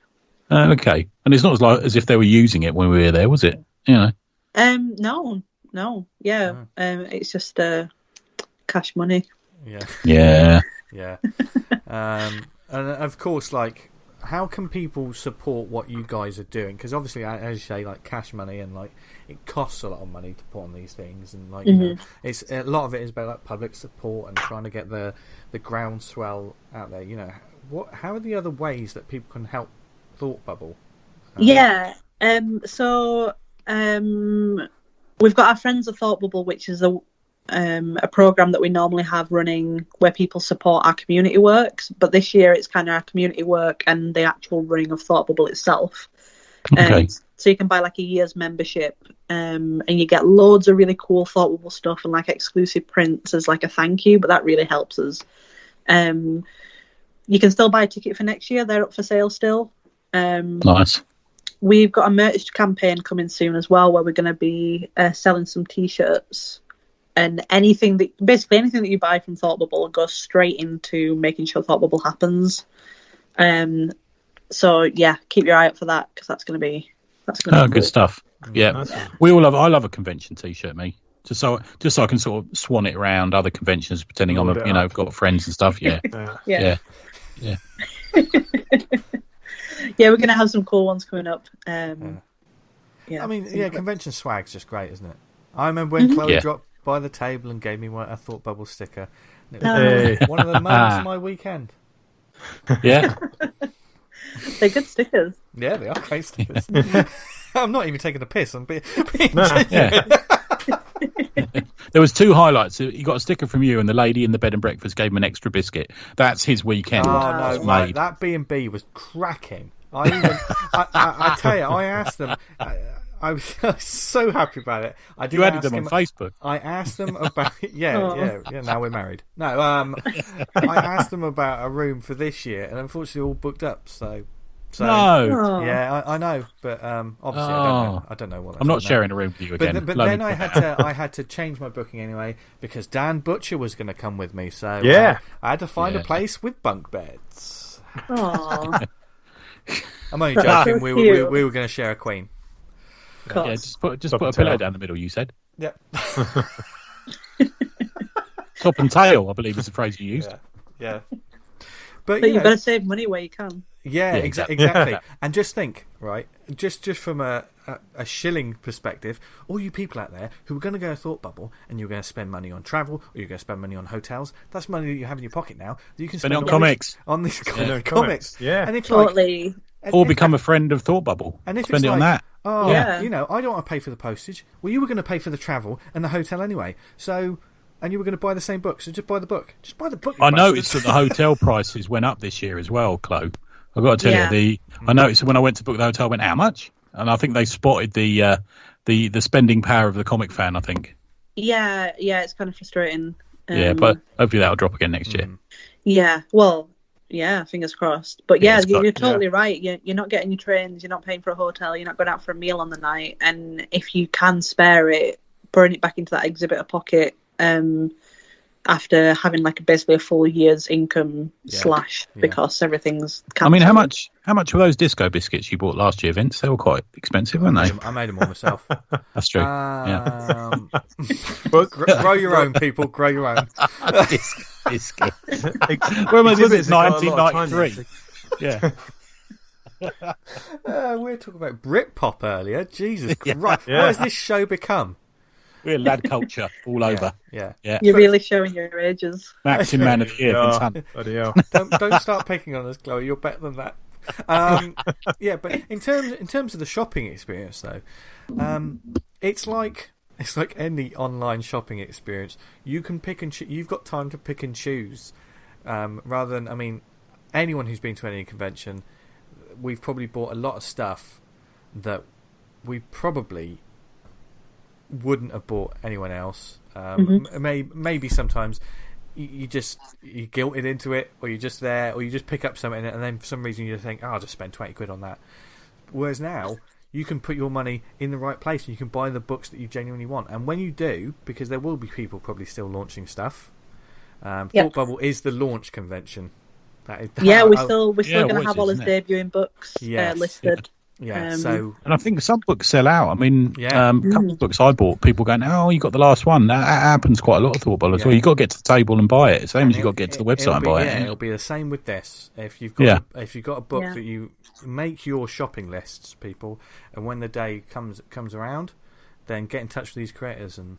Okay. And it's not as if they were using it when we were there, was it? No. Yeah. It's just cash money. Yeah. And of course, like, how can people support what you guys are doing? Because obviously, as you say, like, cash money, and like, it costs a lot of money to put on these things, and like, it's a lot of it is about like public support and trying to get the groundswell out there. How are the other ways that people can help Thought Bubble? So we've got our Friends of Thought Bubble, which is a program that we normally have running where people support our community works, but this year it's kind of our community work and the actual running of Thought Bubble itself. Okay. So you can buy like a year's membership, and you get loads of really cool Thought Bubble stuff and like exclusive prints as like a thank you, but that really helps us. You can still buy a ticket for next year. They're up for sale still. Nice. We've got a merch campaign coming soon as well, where we're going to be selling some T-shirts, and anything that you buy from Thought Bubble goes straight into making sure Thought Bubble happens. So yeah, keep your eye out for that, because that's going to be good stuff. Yeah, we all love. I love a convention T-shirt, me. Just so I can sort of swan it around other conventions, pretending I've got friends and stuff. Yeah, yeah. Yeah, we're gonna have some cool ones coming up. Yeah. I mean, convention swag's just great, isn't it? I remember when Chloe dropped by the table and gave me a Thought Bubble sticker. It was one of the moments of my weekend. Yeah. They're good stickers. Yeah, they are great stickers. I'm not even taking a piss. I'm being genuine. There was 2 highlights. He got a sticker from you, and the lady in the bed and breakfast gave him an extra biscuit. That's his weekend. Oh no, mate, that B&B was cracking. I tell you, I asked them. I was so happy about it. You added them on Facebook. I asked them about yeah. Now we're married. No, I asked them about a room for this year, and unfortunately, all booked up. So no. Yeah, I know, but obviously, I don't know what. I'm not sharing a room with you again. But then I had to change my booking anyway because Dan Butcher was going to come with me. So I had to find a place with bunk beds. Aww. I'm only joking. We were going to share a queen. Yeah, just put a pillow down the middle. You said. Yep. Top and tail, I believe, is the phrase you used. Yeah. But you better save money where you can. Yeah, exactly. And just think, right? Just from a shilling perspective, all you people out there who are going to go to Thought Bubble and you're going to spend money on travel or you're going to spend money on hotels, that's money that you have in your pocket now that you can spend on comics. On these comics. Yeah. And it's totally. Or become a friend of Thought Bubble. And if spend it on that. Oh, yeah. I don't want to pay for the postage. Well, you were going to pay for the travel and the hotel anyway. So, and you were going to buy the same book. So just buy the book. Just buy the book. I noticed that the hotel prices went up this year as well, Chloe. I've got to tell you, I noticed when I went to book the hotel, I went, how much? And I think they spotted the spending power of the comic fan, I think. Yeah, it's kind of frustrating. But hopefully that'll drop again next year. Yeah, well, yeah, fingers crossed. But you're totally right. You're not getting your trains, you're not paying for a hotel, you're not going out for a meal on the night. And if you can spare it, burn it back into that exhibitor pocket after having basically a full year's income because everything's cancelled. I mean, how much were those disco biscuits you bought last year, Vince? They were quite expensive, weren't they? I made them all myself. That's true. Grow your own, people. Grow your own. Disco. When was it? 1993. Yeah. We were talking about Britpop earlier. Jesus Christ. What has this show become? We're lad culture all over. Yeah. You're really showing your ages. Maxim Man of the Year. Don't start picking on us, Chloe. You're better than that. But in terms of the shopping experience, though, it's like any online shopping experience. You can pick and you've got time to pick and choose, rather than. I mean, anyone who's been to any convention, we've probably bought a lot of stuff that we probably wouldn't have bought anyone else. Maybe sometimes you guilted into it, or you're just there, or you just pick up something and then for some reason you think, I'll just spend 20 quid on that. Whereas now you can put your money in the right place and you can buy the books that you genuinely want. And when you do, because there will be people probably still launching stuff, Thought Bubble is the launch convenvent. We're still going to have all his debuting books listed. And I think some books sell out. I mean, a couple of books I bought, people going, "Oh, you got the last one." That happens quite a lot of Thought Bubble as well. You got to get to the table and buy it. Same as you got to get to the website and buy it. It'll be the same with this. If you've got a book that you make your shopping lists, people, and when the day comes around, then get in touch with these creators, and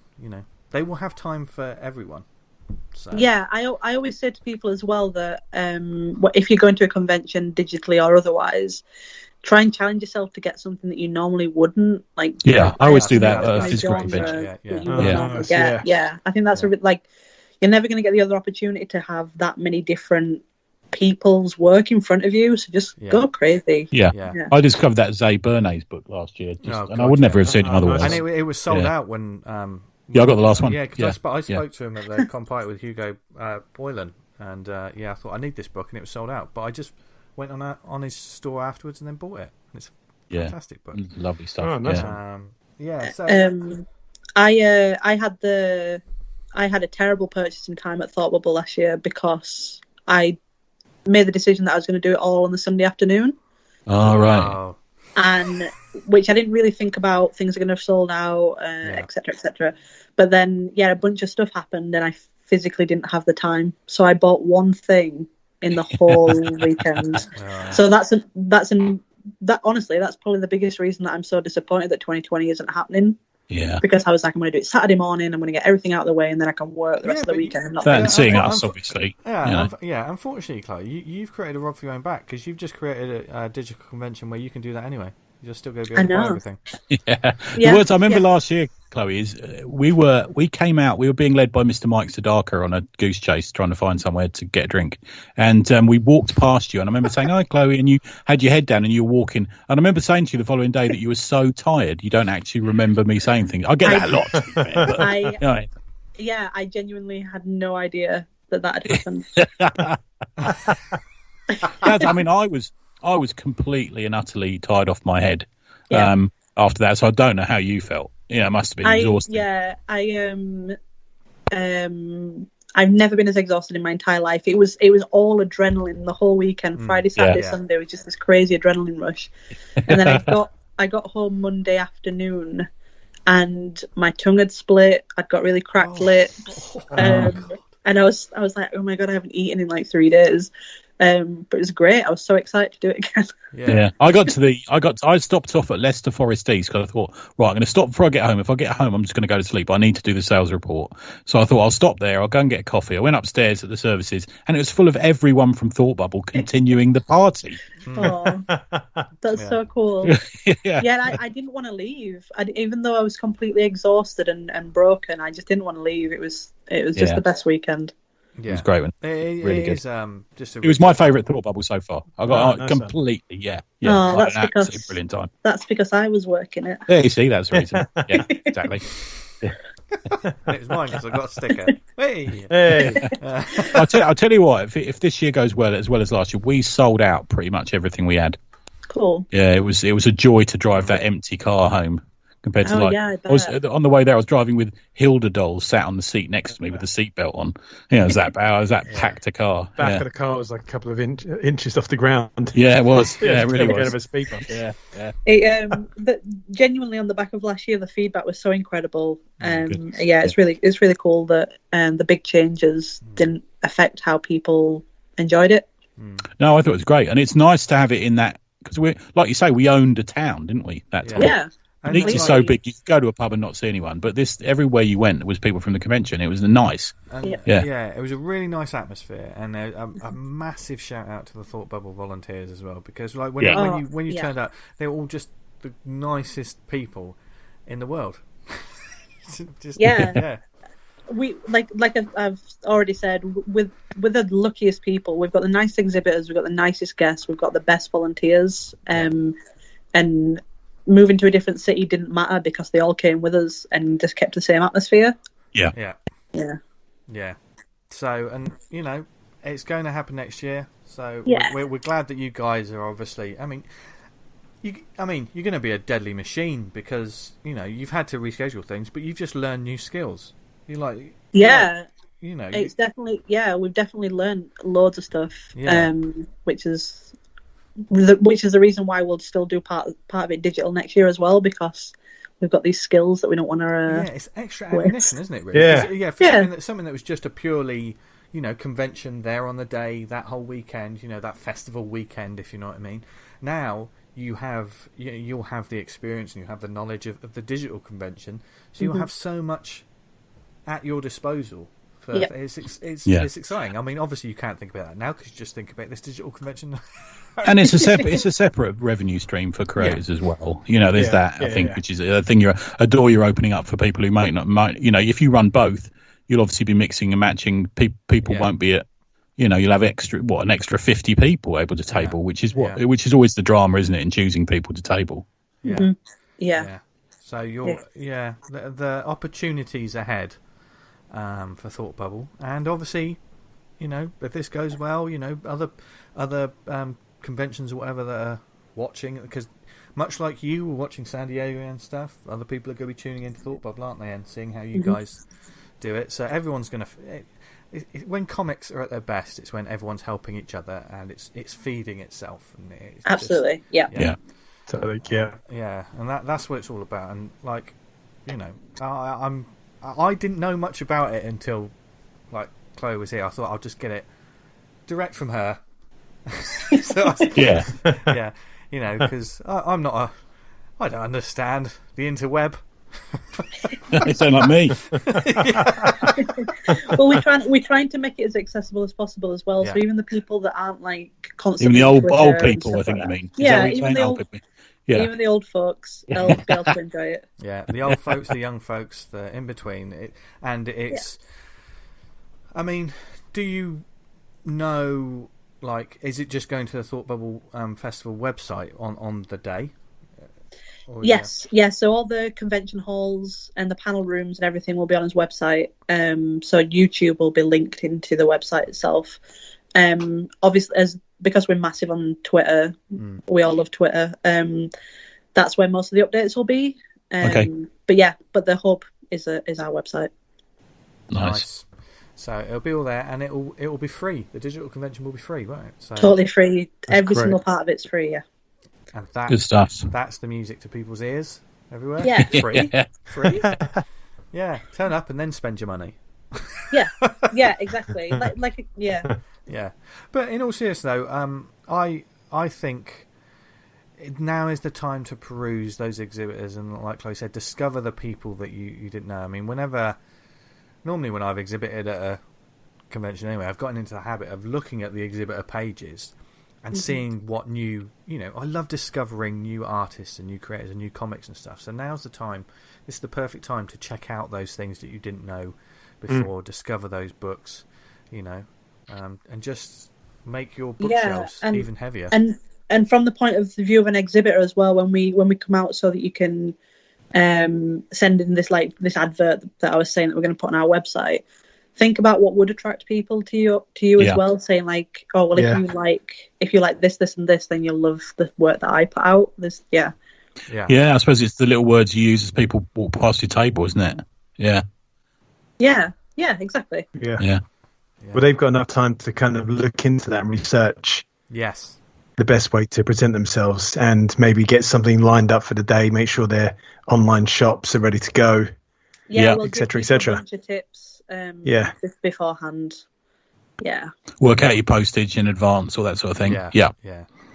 they will have time for everyone. So. Yeah, I always say to people as well that if you're going to a convention digitally or otherwise, try and challenge yourself to get something that you normally wouldn't. I always do that at a physical convention. I think that's you're never going to get the other opportunity to have that many different people's work in front of you, so just go crazy. I discovered that Zay Bernay's book last year, and I would never have seen it otherwise. And it was sold out when I got the last one. Because I spoke to him at the Compite with Hugo Boylan, and I thought I need this book, and it was sold out. But I just went on his store afterwards and then bought it. And it's a fantastic book. Lovely stuff. Oh, nice. I had a terrible purchasing time at Thought Bubble last year because I made the decision that I was going to do it all on the Sunday afternoon. Oh, right. And which I didn't really think about. Things are going to have sold out, etc., etc. But then, a bunch of stuff happened, and I physically didn't have the time, so I bought one thing in the whole weekend. So honestly, that's probably the biggest reason that I'm so disappointed that 2020 isn't happening. Yeah. Because I was like, I'm going to do it Saturday morning, I'm going to get everything out of the way, and then I can work the rest of the weekend. And seeing us, obviously. Unfortunately, Chloe, you've created a rod for your own back, because you've just created a digital convention where you can do that anyway. You're still going to be able to buy everything. The words I remember last year, Chloe, is we were being led by Mr. Mike Sadaka on a goose chase, trying to find somewhere to get a drink, and we walked past you, and I remember saying, "Hi, Chloe," and you had your head down and you were walking, and I remember saying to you the following day that you were so tired you don't actually remember me saying things. I get that a lot. I genuinely had no idea that had happened. I mean, I was completely and utterly tired off my head after that, so I don't know how you felt. It must have been exhausting. I've never been as exhausted in my entire life. It was all adrenaline the whole weekend. Friday, Saturday, Sunday was just this crazy adrenaline rush. And then I got home Monday afternoon, and my tongue had split. I'd got really cracked lips, and I was like, oh my god, I haven't eaten in like 3 days. But it was great. I was so excited to do it again. I stopped off at Leicester Forest East because I thought, right, I'm going to stop before I get home. If I get home, I'm just going to go to sleep. I need to do the sales report. So I thought I'll stop there. I'll go and get a coffee. I went upstairs at the services, and it was full of everyone from Thought Bubble continuing the party. Oh, that's so cool. I didn't want to leave. Even though I was completely exhausted and broken, I just didn't want to leave. It was just the best weekend. Yeah. It was great one. Really good. It was my favourite Thought Bubble so far. I got completely, that's an absolutely brilliant time. That's because I was working it. Yeah, you see, that's the reason. Yeah, exactly. It was mine because I got a sticker. Hey. I'll tell you what. If this year goes well as last year, we sold out pretty much everything we had. Cool. Yeah, it was a joy to drive that empty car home. Compared to I was on the way there, I was driving with Hilda dolls sat on the seat next to me with the seatbelt on. It was that packed a car. Back of the car was like a couple of inches off the ground. Yeah, it was. Yeah, it really was. Of a speed bump. Yeah. Genuinely on the back of last year, the feedback was so incredible. It's really cool that the big changes didn't affect how people enjoyed it. No, I thought it was great, and it's nice to have it in that because we, like you say, we owned a town, didn't we? That time. Yeah. Leeds is so big you could go to a pub and not see anyone, but this everywhere you went was people from the convention. It was nice. It was a really nice atmosphere, and a massive shout out to the Thought Bubble volunteers as well, because like when you turned up, they were all just the nicest people in the world. We like I've already said, with the luckiest people. We've got the nicest exhibitors, we've got the nicest guests, we've got the best volunteers, and moving to a different city didn't matter because they all came with us and just kept the same atmosphere. Yeah. So, and it's going to happen next year. So we're glad that you guys are obviously. You're going to be a deadly machine because you've had to reschedule things, but you've just learned new skills. It's definitely we've definitely learned loads of stuff. Which is the reason why we'll still do part of it digital next year as well, because we've got these skills that we don't want to. It's extra ammunition, isn't it? Really? Something that was just a purely convention there on the day, that whole weekend, that festival weekend, if you know what I mean. Now you'll have the experience and you have the knowledge of the digital convention, so you'll have so much at your disposal. It's exciting. Obviously you can't think about that now because you just think about this digital convention. And it's a separate revenue stream for creators as well. There's that I think, which is a thing a door you're opening up for people who might if you run both, you'll obviously be mixing and matching. People won't be at you'll have an extra 50 people able to table, which is always the drama, isn't it, in choosing people to table. So the opportunities ahead for Thought Bubble, and obviously if this goes well, other conventions or whatever that are watching, because much like you were watching San Diego and stuff, other people are going to be tuning into Thought Bubble, aren't they, and seeing how you guys do it. So everyone's going to when comics are at their best, it's when everyone's helping each other and it's feeding itself, and it's absolutely just, Totally, yeah, and that's what it's all about. And like, you know, I didn't know much about it until like Chloe was here. I thought I'll just get it direct from her. Yeah, yeah, you know, because I don't understand the interweb. They sound like me. Well, we're trying to make it as accessible as possible as well. Yeah. So even the people that aren't like Even constantly the old Twitter people, and I stuff think like you that. mean. Is that Yeah, what you're saying? Old people. Yeah. even the old folks, they'll be able to enjoy it. Yeah, the old folks, the young folks, the in between, it's. I mean, do you know? Like, is it just going to the Thought Bubble Festival website on the day? Yes. So all the convention halls and the panel rooms and everything will be on his website. So YouTube will be linked into the website itself. Obviously, because we're massive on Twitter, we all love Twitter. That's where most of the updates will be. Okay. But the hub is our website. Nice. So it'll be all there, and it will be free. The digital convention will be free, right? So, Totally free. Every great. single part of it's free. Yeah. and Good stuff. That's the music to people's ears everywhere. Yeah. Free. Yeah. Free. Yeah. Turn up and then spend your money. Yeah. Yeah. Exactly. Yeah. Yeah. But in all seriousness, though, I think now is the time to peruse those exhibitors and, like Chloe said, discover the people that you didn't know. I mean, normally when I've exhibited at a convention anyway, I've gotten into the habit of looking at the exhibitor pages and seeing what new, I love discovering new artists and new creators and new comics and stuff. So now's the time. This is the perfect time to check out those things that you didn't know before, discover those books, and just make your bookshelves even heavier. And from the point of view of an exhibitor as well, when we come out, so that you can send in this advert that I was saying that we're going to put on our website. Think about what would attract people to you as well. Saying like, oh well, if you like this and this, then you'll love the work that I put out. Yeah. I suppose it's the little words you use as people walk past your table, isn't it? Yeah. Yeah, exactly. Yeah. Well, they've got enough time to kind of look into that and research. Yes. The best way to present themselves and maybe get something lined up for the day, make sure their online shops are ready to go, etc., etc. A bunch of tips beforehand. Yeah. Work out your postage in advance, all that sort of thing. Yeah.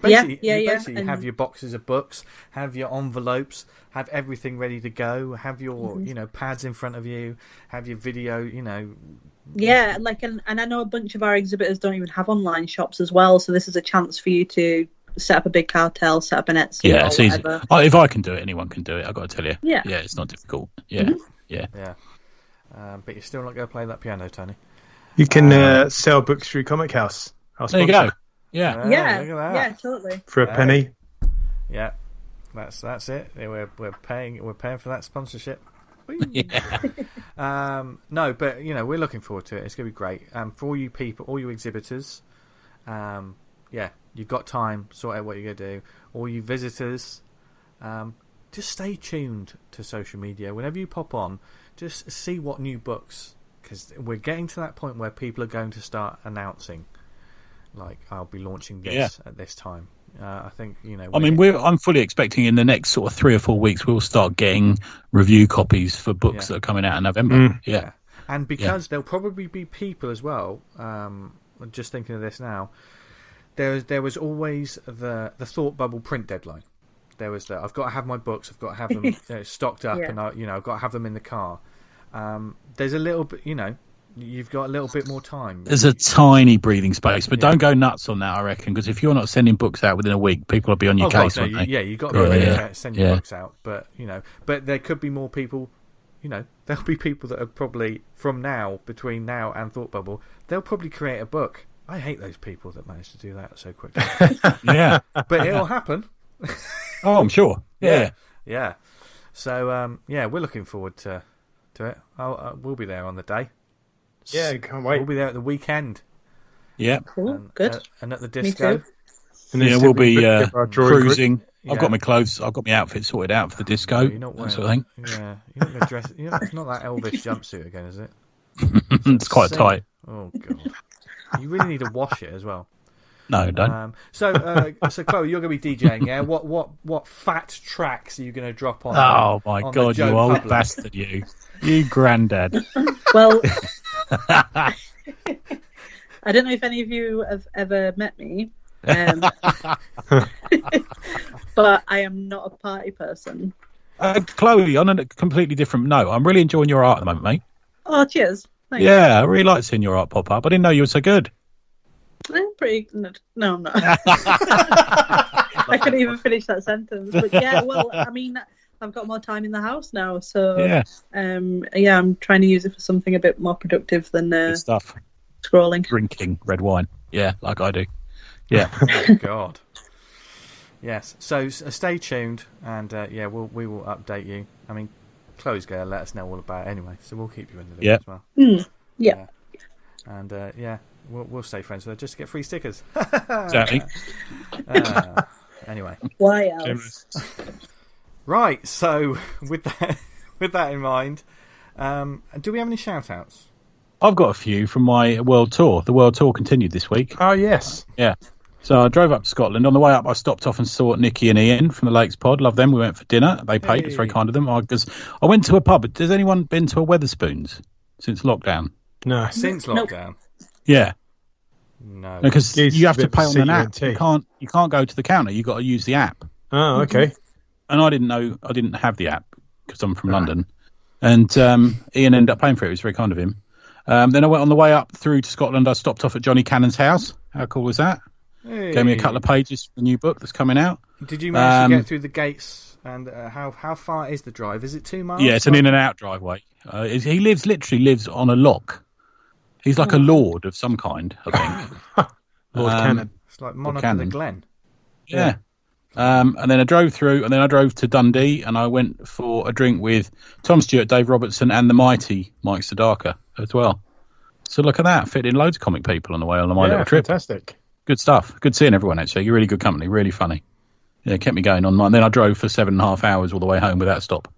Basically, and have your boxes of books, have your envelopes, have everything ready to go, have your pads in front of you, have your video, Yeah, and I know a bunch of our exhibitors don't even have online shops as well, so this is a chance for you to set up a big cartel, set up an Etsy. Yeah, it's easy. If I can do it, anyone can do it. I've got to tell you. Yeah, it's not difficult. Yeah. But you're still not going to play that piano, Tony. You can sell books through Comic House. There you go. Yeah. Look at that. Yeah, totally. For a penny. Yeah, that's it. We're paying for that sponsorship. No, but we're looking forward to it. It's going to be great. For all you people, all you exhibitors, you've got time. Sort out what you're going to do. All you visitors, just stay tuned to social media. Whenever you pop on, just see what new books, because we're getting to that point where people are going to start announcing, like, I'll be launching this at this time. I think I'm fully expecting in the next sort of 3 or 4 weeks we'll start getting review copies for books that are coming out in November. Yeah, and because there'll probably be people as well. Just thinking of this now, there was always the Thought Bubble print deadline. There was I've got to have my books. I've got to have them stocked up, and I've got to have them in the car. There's a little bit, you've got a little bit more time. There's a tiny breathing space, but don't go nuts on that, I reckon, because if you're not sending books out within a week, people will be on your case. God, no, you've got to be ready to send your books out. But but there could be more people. There'll be people that are probably between now and Thought Bubble, they'll probably create a book. I hate those people that manage to do that so quickly. But it'll happen. Oh, I'm sure. Yeah. So we're looking forward to it. We'll be there on the day. Yeah, can't wait. We'll be there at the weekend. Yeah. Cool. Good. And at the disco. And we'll be cruising. I've got my clothes. I've got my outfit sorted out for the disco. You're not wearing, that sort of thing. Yeah. You're not going to dress. It's not that Elvis jumpsuit again, is it? It's quite tight. Oh God. You really need to wash it as well. No, don't. So Chloe, you're going to be DJing, yeah? What fat tracks are you going to drop on? Oh my on God, you Joe old Public? bastard, you granddad. Well, I don't know if any of you have ever met me, but I am not a party person. Chloe, on a completely different note, I'm really enjoying your art at the moment, mate. Oh, cheers. Thanks. Yeah, I really like seeing your art pop up. I didn't know you were so good. Pretty. No, I'm not. I couldn't even finish that sentence. But yeah, well, I mean, I've got more time in the house now, so Yeah. I'm trying to use it for something a bit more productive than Good stuff. scrolling. Drinking red wine. Yeah, like I do. Yeah. Oh, God. Yes. So stay tuned, and we will update you. I mean, Chloe's going to let us know all about it anyway, so we'll keep you in the loop as well. Yeah. And we'll stay friends with her just to get free stickers. Exactly. Anyway. Why else? Right. So with that in mind, do we have any shout outs? I've got a few from my world tour. The world tour continued this week. Oh, yes. Yeah. So I drove up to Scotland. On the way up, I stopped off and saw Nikki and Ian from the Lakes Pod. Love them. We went for dinner. They paid. It was very kind of them. I went to a pub. Has anyone been to a Wetherspoons since lockdown? No. Since lockdown? Yeah. No. Because you have to pay on an app. CUNT. You can't go to the counter. You've got to use the app. Oh, okay. And I didn't have the app because I'm from London. And Ian ended up paying for it. It was very kind of him. Then I went on the way up through to Scotland. I stopped off at Johnny Cannon's house. How cool was that? Hey. Gave me a couple of pages for the new book that's coming out. Did you manage to get through the gates? And how far is the drive? Is it 2 miles? Yeah, it's an in and out driveway. He literally lives on a lock. He's like a lord of some kind, I think. Lord Cannon. It's like Monarch of the Glen. Yeah. And then I drove through, and then I drove to Dundee, and I went for a drink with Tom Stewart, Dave Robertson, and the mighty Mike Sedaka as well. So look at that, fit in loads of comic people on the way on my little trip. Fantastic. Good stuff. Good seeing everyone, actually. You're really good company, really funny. Yeah, kept me going on mine. Then I drove for 7.5 hours all the way home without a stop.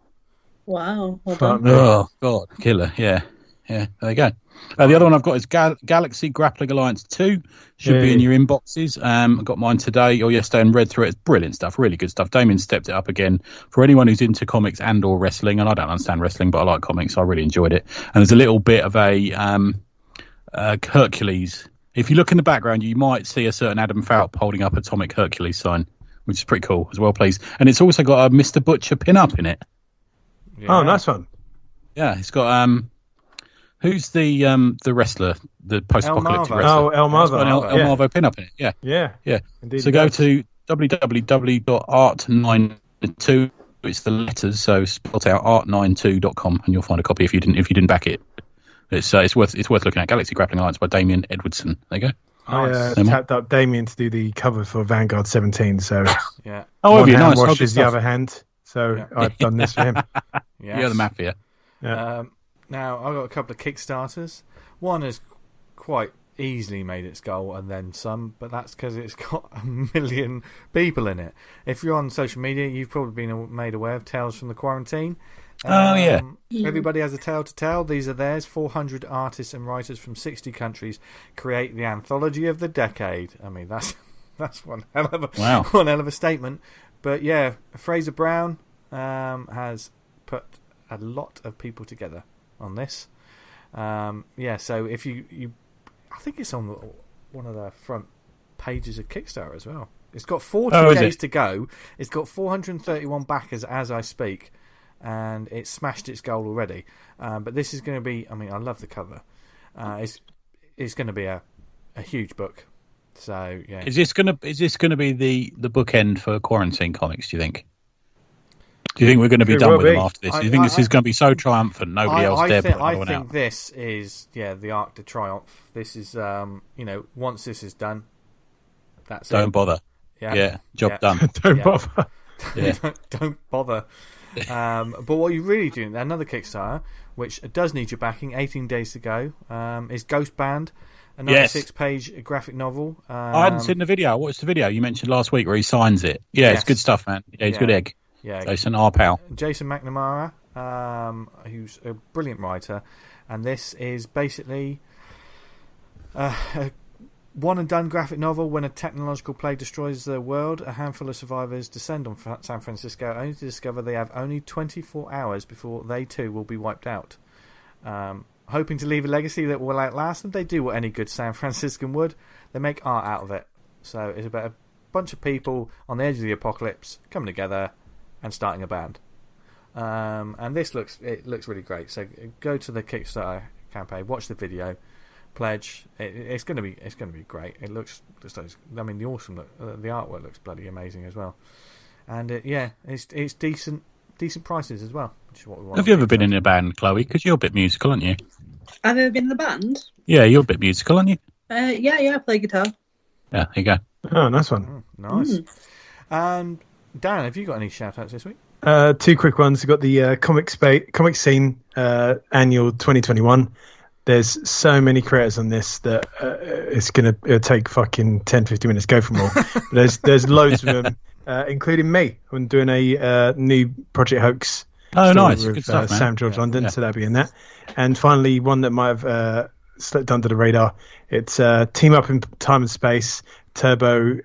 Wow. Well Fuck done. me. Oh, God, killer. Yeah, there you go. The other one I've got is Galaxy Grappling Alliance 2. Should be in your inboxes. I got mine today or yesterday and read through it. It's brilliant stuff, really good stuff. Damien stepped it up again for anyone who's into comics and or wrestling. And I don't understand wrestling, but I like comics, so I really enjoyed it. And there's a little bit of a Hercules. If you look in the background, you might see a certain Adam Falp holding up Atomic Hercules sign, which is pretty cool as well, please. And it's also got a Mr. Butcher pin-up in it. Yeah. Oh, nice one. Yeah, it's got... who's the wrestler, the post-apocalyptic wrestler? Oh, El Marvo. El Marvo pin-up in it, yeah. Indeed, so go to www.art92, it's the letters, so spot out art92.com, and you'll find a copy if you didn't back it. It's worth looking at. Galaxy Grappling Alliance by Damien Edwardson. There you go. I tapped up Damien to do the cover for Vanguard 17, so yeah. Oh, one have you? hand Nice. washes the other hand, so I've done this for him. Yes. You're the mafia. Now, I've got a couple of Kickstarters. One has quite easily made its goal and then some, but that's because it's got 1 million people in it. If you're on social media, you've probably been made aware of Tales from the Quarantine. Everybody has a tale to tell. These are theirs. 400 artists and writers from 60 countries create the anthology of the decade. I mean, that's one hell of a statement. But yeah, Fraser Brown has put a lot of people together on this. So if you I think it's on one of the front pages of Kickstarter as well. It's got 40 days to go. It's got 431 backers as I speak, and it's smashed its goal already. But this is going to be, I mean, I love the cover. It's going to be a huge book. So yeah. Is this going to be the bookend for Quarantine Comics, do you think? Do you think we're going to be done with them after this? Do you think this is going to be so triumphant nobody else dare put another one out? I think this is the Arc de Triomphe. This is once this is done, that's it. Don't bother. Yeah. Job done. Don't bother. Yeah. don't bother. But what you really do, another Kickstarter, which does need your backing, 18 days to go, is Ghost Band, another 6-page graphic novel. I hadn't seen the video. What's the video you mentioned last week where he signs it? Yeah, it's good stuff, man. Yeah, it's good egg. Yeah, Jason, our pal. Jason McNamara, who's a brilliant writer, and this is basically One and done graphic novel. When a technological plague destroys the world, a handful of survivors descend on San Francisco, only to discover they have only 24 hours before they too will be wiped out. Hoping to leave a legacy that will outlast them, they do what any good San Franciscan would. They make art out of it. So it's about a bunch of people on the edge of the apocalypse coming together and starting a band. And this looks really great. So go to the Kickstarter campaign, watch the video. Pledge. It's going to be great. It looks. I mean, the artwork looks bloody amazing as well, and it's decent prices as well. Which is what we want. Have you ever been in a band, Chloe? Because you're a bit musical, aren't you? I've ever been in a band. Yeah, you're a bit musical, aren't you? Yeah, I play guitar. Yeah, there you go. Oh, nice one. Nice. And Dan, have you got any shout outs this week? 2 quick ones. We've got the Comicscene annual 2021. There's so many creators on this that it'll take fucking 10-15 minutes to go from all. There's loads of them, including me. I'm doing a new Project Hoax. Oh, nice. With Good stuff, man. Sam George London, so that'll be in that. And finally, one that might have slipped under the radar. It's Team Up in Time and Space Turbo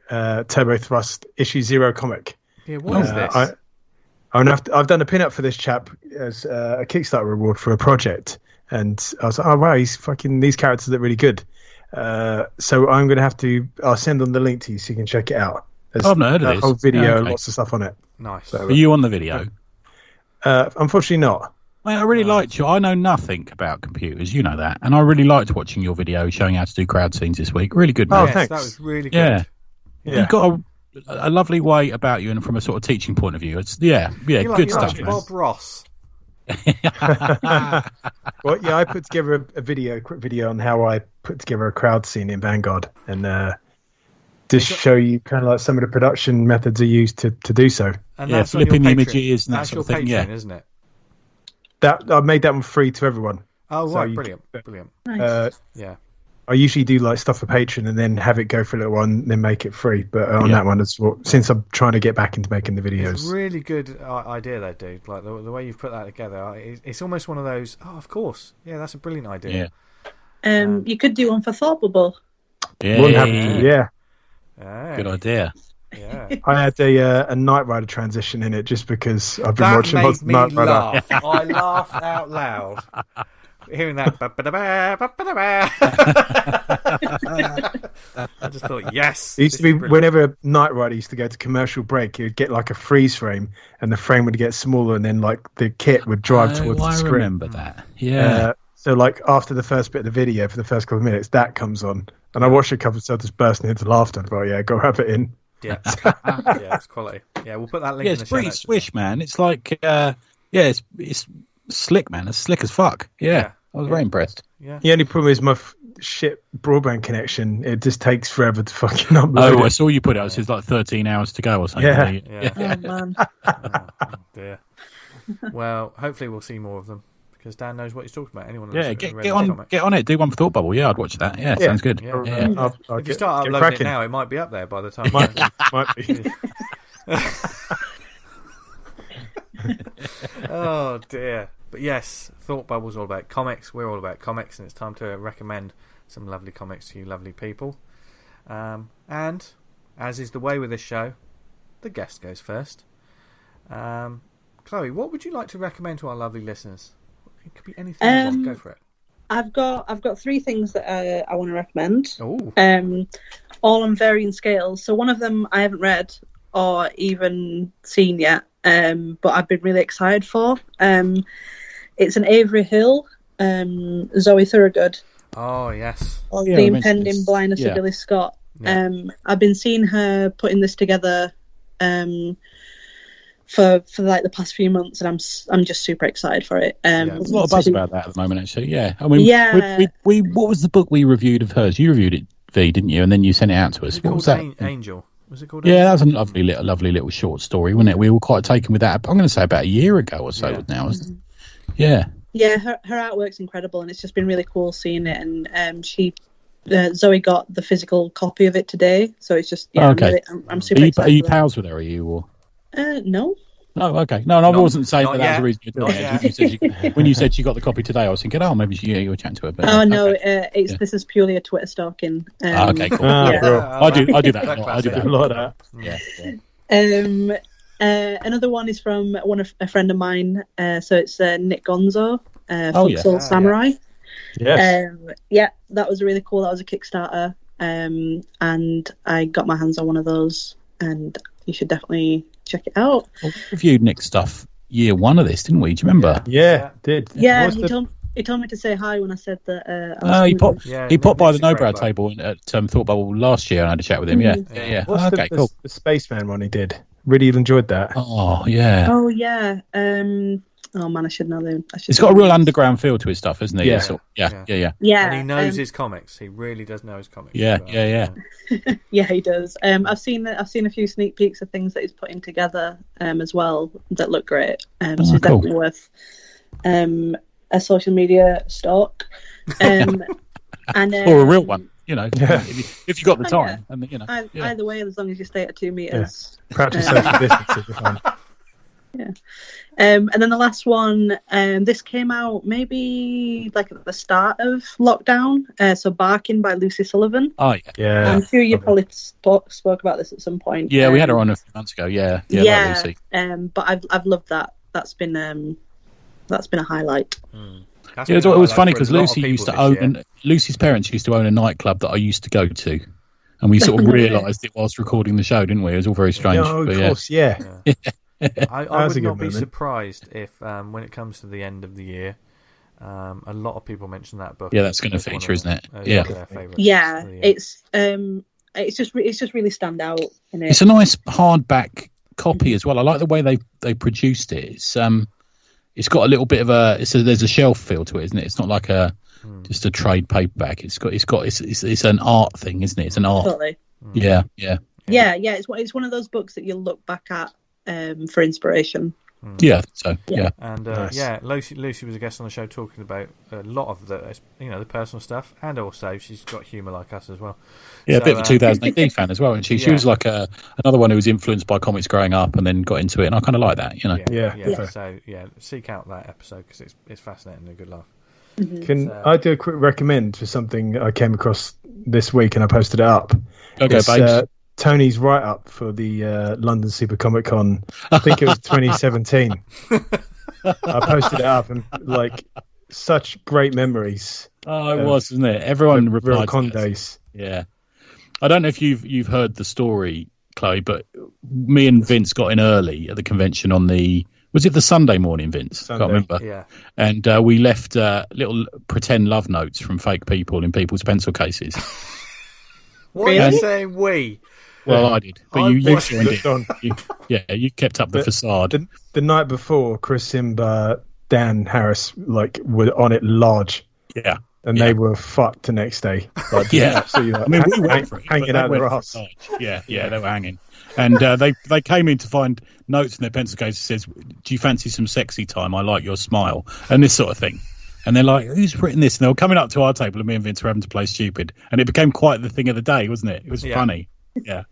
Thrust Issue 0 comic. Yeah, what is this? I've done a pin-up for this chap as a Kickstarter reward for a project. And I was like, oh, wow, these characters look really good. So I'm going to I'll send on the link to you so you can check it out. I've not heard of this. Whole video, yeah, okay. Lots of stuff on it. Nice. So, Are you on the video? Unfortunately not. Mate, I really liked you. I know nothing about computers, you know that. And I really liked watching your video showing how to do crowd scenes this week. Really good, man. Oh, yes, thanks. That was really good. Yeah. Yeah. You've got a lovely way about you and from a sort of teaching point of view. It's good stuff. Like Bob Ross. Well, yeah, I put together a quick video on how I put together a crowd scene in Vanguard, and just show you kind of like some of the production methods I used to do so. And that's flipping the images and that sort of thing. Patreon, Yeah, isn't it? That I made that one free to everyone. Oh, So right, you- brilliant. Nice. Yeah. I usually do like stuff for Patreon and then have it go for a little while and then make it free. But on that one, since I'm trying to get back into making the videos, It's a really good idea, though, dude. Like the way you've put that together, it's almost one of those. Oh, of course, yeah, that's a brilliant idea. Yeah. You could do one for Thought Bubble. yeah. Good idea. Yeah. I had a Knight Rider transition in it just because I've been That watching made lots of me Knight Rider. laugh. I laughed out loud hearing that. I just thought, yes. It used to be whenever Knight Rider used to go to commercial break, he would get like a freeze frame, and the frame would get smaller, and then like the kit would drive towards the screen. I remember that. Yeah. So like after the first bit of the video, for the first couple of minutes, that comes on, and I watched a couple of times just bursting into laughter. And I thought, yeah, go wrap it in. Yeah, it's quality. Yeah, we'll put that link. Yeah, in the it's show pretty notes. swish, man. It's like, it's slick, man. It's slick as fuck. Yeah. I was very impressed. Yeah. The only problem is my shit broadband connection. It just takes forever to fucking upload. Oh, I it. saw you put it. It says like 13 hours to go or something. Yeah. Oh, man. Oh, dear. Well, hopefully we'll see more of them because Dan knows what he's talking about. Anyone? Yeah, get on it. Do one for Thought Bubble. Yeah, I'd watch that. Yeah, sounds good. Yeah. I'll If you start uploading cracking. it now, it might be up there by the time. Might be. Oh dear. But yes, Thought Bubble's all about comics. We're all about comics, and it's time to recommend some lovely comics to you lovely people. And as is the way with this show, the guest goes first. Chloe, what would you like to recommend to our lovely listeners? It could be anything you want. Go for it. I've got 3 things that I want to recommend. Oh. All on varying scales. So one of them I haven't read or even seen yet, but I've been really excited for. It's an Avery Hill, Zoe Thorogood. Oh yes. Oh, yeah, The Impending Blindness of Billie Scott. Yeah. I've been seeing her putting this together for like the past few months, and I'm just super excited for it. There's a lot of buzz about that at the moment, actually. Yeah, I mean, we what was the book we reviewed of hers? You reviewed it, V, didn't you? And then you sent it out to us. What was that? Angel. Was it called? Yeah, that Angel? was a lovely little short story, wasn't it? We were quite taken with that. I'm going to say about a year ago or so now. Wasn't it? Yeah. Yeah, her artwork's incredible, and it's just been really cool seeing it. And Zoe got the physical copy of it today, so it's just Okay. I'm super excited. Are you for that. pals with her? Are you or? No. Oh, okay. No, I wasn't saying not that was yet. the reason you're doing it. When you said she got the copy today, I was thinking, maybe you were chatting to her. But, Oh no, okay. this is purely a Twitter stalking. Okay, cool. I do that a lot. I do that a lot of that. Yeah. Another one is from a friend of mine. So it's Nick Gonzo, Full Soul Samurai. Yes. Yeah, that was really cool. That was a Kickstarter, and I got my hands on one of those, and you should definitely check it out. Well, we reviewed Nick's stuff year one of this, didn't we? Do you remember? Yeah, did. Yeah, he told me to say hi when I said that. He popped by the No-Brow table at Thought Bubble last year and I had a chat with him. Yeah. What's cool. The Spaceman one he did? Really enjoyed that. Oh, yeah. Oh, yeah. Oh man, I should know them. It's got a real underground feel to his stuff, hasn't he? Yeah. Yeah, and he knows his comics. He really does know his comics. Yeah. Yeah, he does. I've seen a few sneak peeks of things that he's putting together as well that look great. So it's definitely worth a social media stalk. And or a real one, if you got the time. And either way, as long as you stay at 2 meters. Practice social distancing. Yeah. And then the last one, this came out maybe like at the start of lockdown. So Barking by Lucy Sullivan. Oh, yeah. I'm sure you probably spoke about this at some point. Yeah, we had her on a few months ago. Yeah. Like Lucy. But I've loved that. That's been a highlight. It was funny because Lucy's parents used to own a nightclub that I used to go to. And we sort of realised it whilst recording the show, didn't we? It was all very strange. Oh, of course, yeah. I would not be surprised if, when it comes to the end of the year, a lot of people mention that book. Yeah, that's going to feature, isn't it? Yeah, it's just really stand out. It's a nice hardback copy as well. I like the way they produced it. It's got a little bit of there's a shelf feel to it, isn't it? It's not like just a trade paperback. It's an art thing, isn't it? It's an art. Totally. Yeah. It's one of those books that you'll look back at for inspiration. Yeah. So yeah. And nice. Lucy was a guest on the show talking about a lot of the personal stuff, and also she's got humour like us as well. Yeah, a bit of a 2000 AD fan as well, and she was like another one who was influenced by comics growing up and then got into it, and I kind of like that, Yeah. So seek out that episode because it's fascinating and a good laugh. Mm-hmm. Can I do a quick recommend for something I came across this week and I posted it up? Okay, babes. Tony's write-up for the London Super Comic Con. I think it was 2017. I posted it up and such great memories. Oh, it was, wasn't it? Everyone replied to days. Yeah. I don't know if you've heard the story, Chloe, but me and Vince got in early at the convention on was it the Sunday morning, Vince? Sunday. Can't remember. Yeah. And we left little pretend love notes from fake people in people's pencil cases. What are you saying, we? Well, I did, but you joined it. You kept up the facade. The night before, Chris Simba, Dan Harris, were on it large. Yeah. And they were fucked the next day. Absolutely. I mean, we went for it, hanging out of their arse. Yeah, they were hanging. And they came in to find notes in their pencil case that says, "Do you fancy some sexy time? I like your smile," and this sort of thing. And they're like, "Who's written this?" And they were coming up to our table, and me and Vince were having to play stupid. And it became quite the thing of the day, wasn't it? It was funny. Yeah.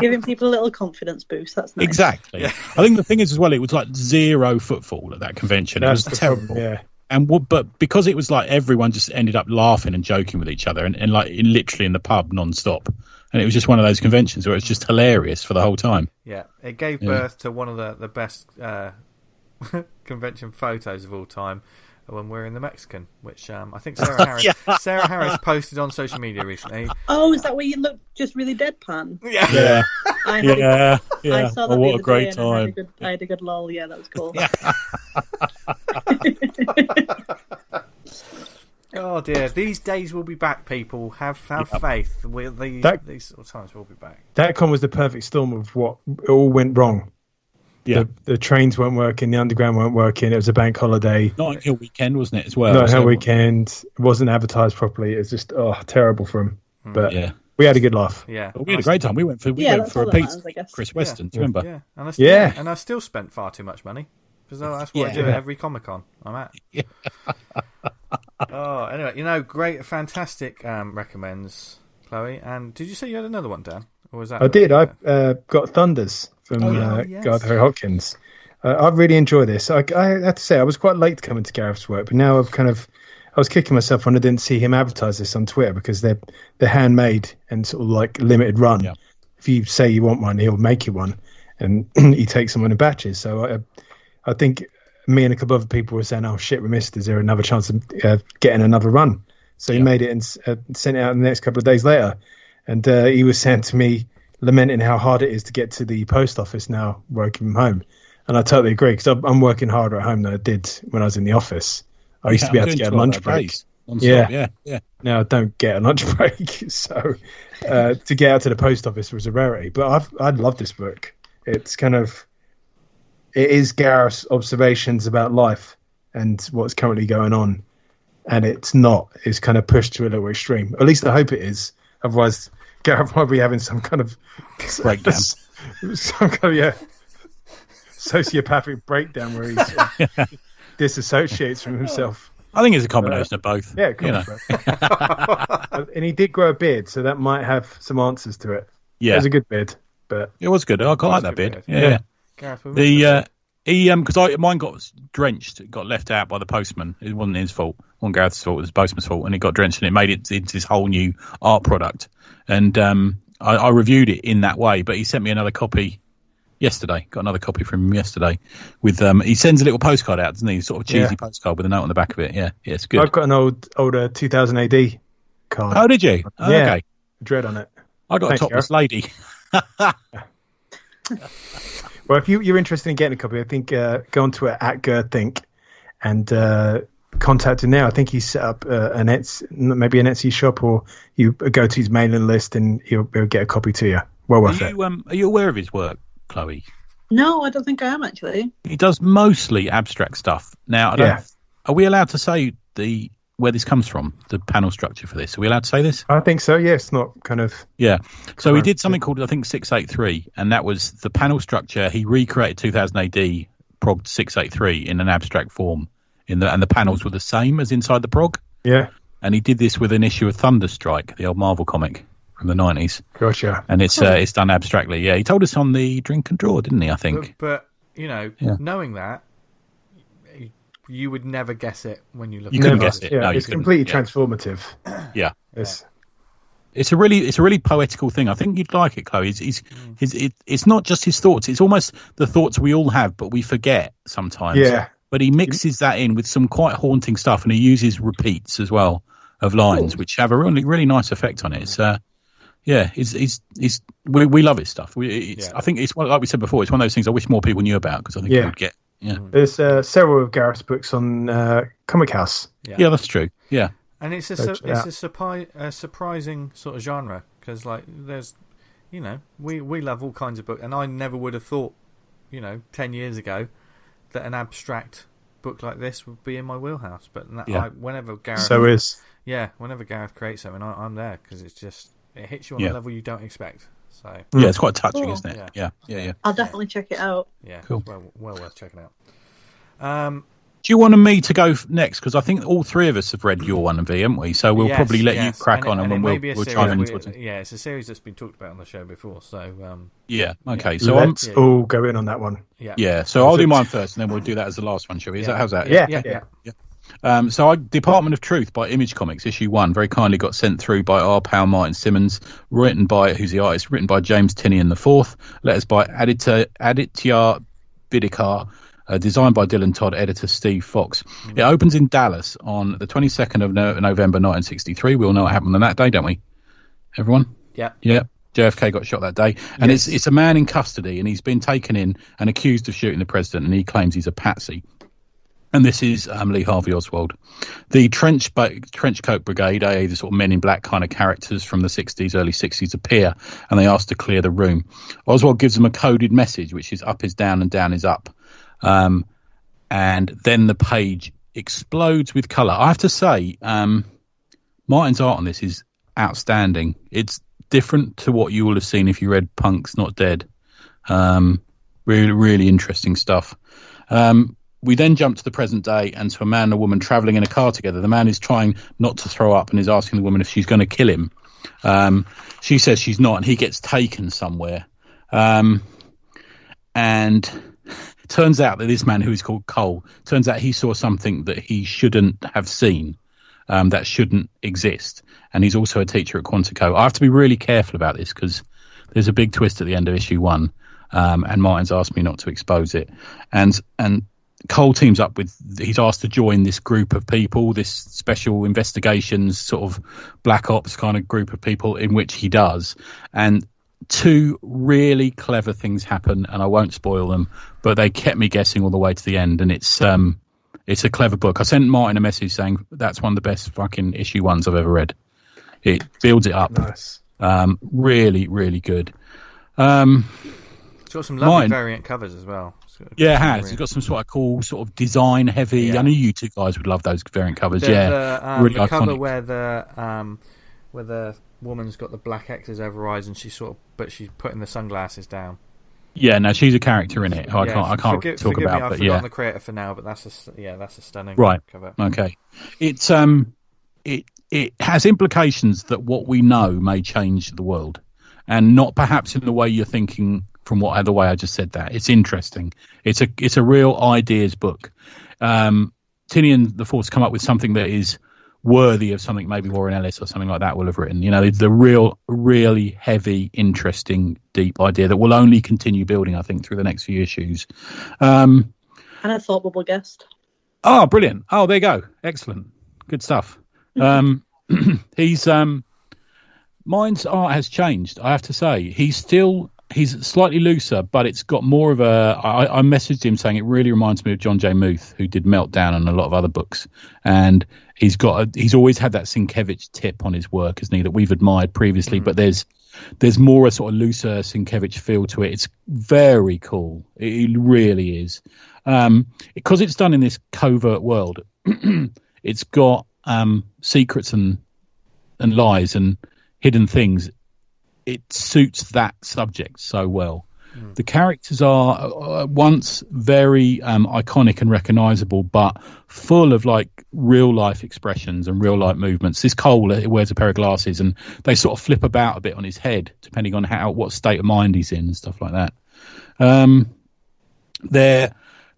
Giving people a little confidence boost. That's nice. Exactly. Yeah. I think the thing is as well, it was like zero footfall at that convention. It was terrible. Problem, yeah. But because it was like everyone just ended up laughing and joking with each other and literally in the pub non-stop. And it was just one of those conventions where it was just hilarious for the whole time. Yeah, it gave birth to one of the best convention photos of all time when we're in the Mexican, which I think Sarah Harris posted on social media recently. Oh, is that where you look just really deadpan? Yeah. I saw that. What a great time! I had a good lol. Yeah, that was cool. Yeah. Oh dear, these days will be back. People have faith. These sort of times will be back. That con was the perfect storm of what all went wrong. Yeah, the trains weren't working, the underground weren't working. It was a bank holiday. Notting Hill weekend, wasn't it, as well? Notting Hill weekend. It wasn't advertised properly. It was just terrible for him. But we had a good laugh. Yeah, but we had a great time. We went for a pizza. Chris Weston, do you remember? Yeah, and I still spent far too much money because that's what I do at every Comic Con I'm at. Yeah. Oh, anyway, great, fantastic recommends, Chloe. And did you say you had another one, Dan? Or was that? I did. I got Thunders from Gareth Hopkins. I really enjoy this. I have to say, I was quite late coming to Gareth's work, but now I was kicking myself when I didn't see him advertise this on Twitter, because they're handmade and sort of like limited run. Yeah. If you say you want one, he'll make you one, and he takes them in batches. So I think me and a couple of other people were saying, "Oh shit, we missed. Is there another chance of getting another run?" So he made it and sent it out the next couple of days later. And he was saying to me, lamenting how hard it is to get to the post office now, working from home. And I totally agree, because I'm working harder at home than I did when I was in the office. I used to be able to get a lunch break. Yeah. Now I don't get a lunch break, so to get out to the post office was a rarity. But I love this book. It is Gareth's observations about life and what's currently going on, and it's kind of pushed to a little extreme. At least I hope it is. Otherwise, Gareth might be having some kind of breakdown, sociopathic breakdown where he disassociates from himself. I think it's a combination of both. Yeah, and he did grow a beard, so that might have some answers to it. Yeah, it was a good beard, but it was good. I quite like that beard. Yeah. Because mine got drenched. It got left out by the postman. It wasn't his fault. It wasn't Gareth's fault. It was the postman's fault, and it got drenched, and it made it into this whole new art product. And I reviewed it in that way, but he sent me another copy yesterday. Got another copy from him yesterday. With he sends a little postcard out, doesn't he? Sort of cheesy postcard with a note on the back of it. Yeah, it's good. I've got an older 2000 AD card. Oh, did you? Oh, yeah, okay. Dread on it. I got a topless lady. Well, if you're interested in getting a copy, I think go on Twitter @GerthThink and contact him now. I think he's set up maybe an Etsy shop, or you go to his mailing list and he'll get a copy to you. Well worth it. Are you aware of his work, Chloe? No, I don't think I am, actually. He does mostly abstract stuff. Now, are we allowed to say where this comes from, the panel structure for this? Are we allowed to say this? I think so, yeah. It's not kind of... Yeah. So he did something called, I think, 683, and that was the panel structure. He recreated 2000 AD, progged 683 in an abstract form, and the panels were the same as inside the prog. Yeah. And he did this with an issue of Thunderstrike, the old Marvel comic from the 90s. Gotcha. And it's done abstractly. Yeah, he told us on the Drink and Draw, didn't he, I think? But knowing that, you would never guess it when you look. You couldn't guess it. Yeah, no, it's completely transformative. Yeah, it's a really poetical thing. I think you'd like it, Chloe. It's not just his thoughts. It's almost the thoughts we all have, but we forget sometimes. Yeah. But he mixes that in with some quite haunting stuff, and he uses repeats as well of lines, which have a really nice effect on it. It's we love his stuff. I think it's like we said before. It's one of those things I wish more people knew about, because I think you would get. Yeah, there's several of Gareth's books on Comic House. Yeah, that's true. Yeah, and it's a surprising sort of genre, because there's, we love all kinds of books, and I never would have thought, 10 years ago, that an abstract book like this would be in my wheelhouse. But whenever Gareth, whenever Gareth creates something, I'm there, because it hits you on a level you don't expect. So it's quite touching, isn't it? Yeah. I'll definitely check it out. Yeah, cool. It's well worth checking out. Do you want me to go next? Because I think all three of us have read your one and V, haven't we? So we'll probably let you crack on, and then we'll chime in. It's a series that's been talked about on the show before. So okay. So let's all go in on that one. Yeah. So I'll do mine first, and then we'll do that as the last one, shall we? How's that? Yeah. Department of Truth by Image Comics, issue 1, very kindly got sent through by our pal Martin Simmonds, written by James Tynnion IV, letters by Aditya Bidikar, designed by Dylan Todd, editor Steve Fox. It opens in Dallas on the 22nd of November 1963. We all know what happened on that day, don't we? Everyone? Yeah. JFK got shot that day, and it's a man in custody, and he's been taken in and accused of shooting the president, and he claims he's a patsy. And this is Lee Harvey Oswald. The trench coat brigade, i.e. the sort of Men in Black kind of characters from the 60s, early 60s, appear, and they ask to clear the room. Oswald gives them a coded message, which is up is down and down is up. And then the page explodes with colour. I have to say, Martin's art on this is outstanding. It's different to what you will have seen if you read Punk's Not Dead. Really, really interesting stuff. We then jump to the present day and to a man and a woman travelling in a car together. The man is trying not to throw up and is asking the woman if she's going to kill him. She says she's not, and he gets taken somewhere. and turns out that this man who is called Cole, turns out he saw something that he shouldn't have seen, that shouldn't exist. And he's also a teacher at Quantico. I have to be really careful about this because there's a big twist at the end of issue 1, and Martin's asked me not to expose it. And Cole teams up he's asked to join this group of people, this special investigations sort of black ops kind of group of people, in which he does. And 2 really clever things happen, and I won't spoil them, but they kept me guessing all the way to the end. And it's a clever book. I sent Martin a message saying that's one of the best fucking issue 1s I've ever read. It builds it up. Nice. Really, really good. It's got some lovely variant covers as well. Yeah, it has. It's got some sort of cool, sort of design heavy. Yeah. I know you 2 guys would love those variant covers. Really the cover iconic. where the woman's got the black X's over her eyes, and she's putting the sunglasses down. Yeah, no, she's a character in it. I can't talk about. I've forgotten the creator for now, but that's a stunning cover. Okay, it has implications that what we know may change the world, and not perhaps in the way you're thinking. From the way I just said that, it's interesting. It's a real ideas book. Tynnion, the Force, come up with something that is worthy of something maybe Warren Ellis or something like that will have written. You know, the really heavy, interesting, deep idea that will only continue building, I think, through the next few issues. And a thought bubble guest. Oh, brilliant! Oh, there you go. Excellent, good stuff. Mine's art has changed. I have to say, he's slightly looser, but it's got more of a... I messaged him saying it really reminds me of John J. Muth, who did Meltdown and a lot of other books. And he's always had that Sienkiewicz tip on his work, hasn't he, that we've admired previously. But there's more a sort of looser Sienkiewicz feel to it. It's very cool. It really is. Because it's done in this covert world, it's got secrets and lies and hidden things. It suits that subject so well. The characters are once very iconic and recognisable, but full of like real life expressions and real life movements. This Cole wears a pair of glasses, and they sort of flip about a bit on his head, depending on what state of mind he's in and stuff like that.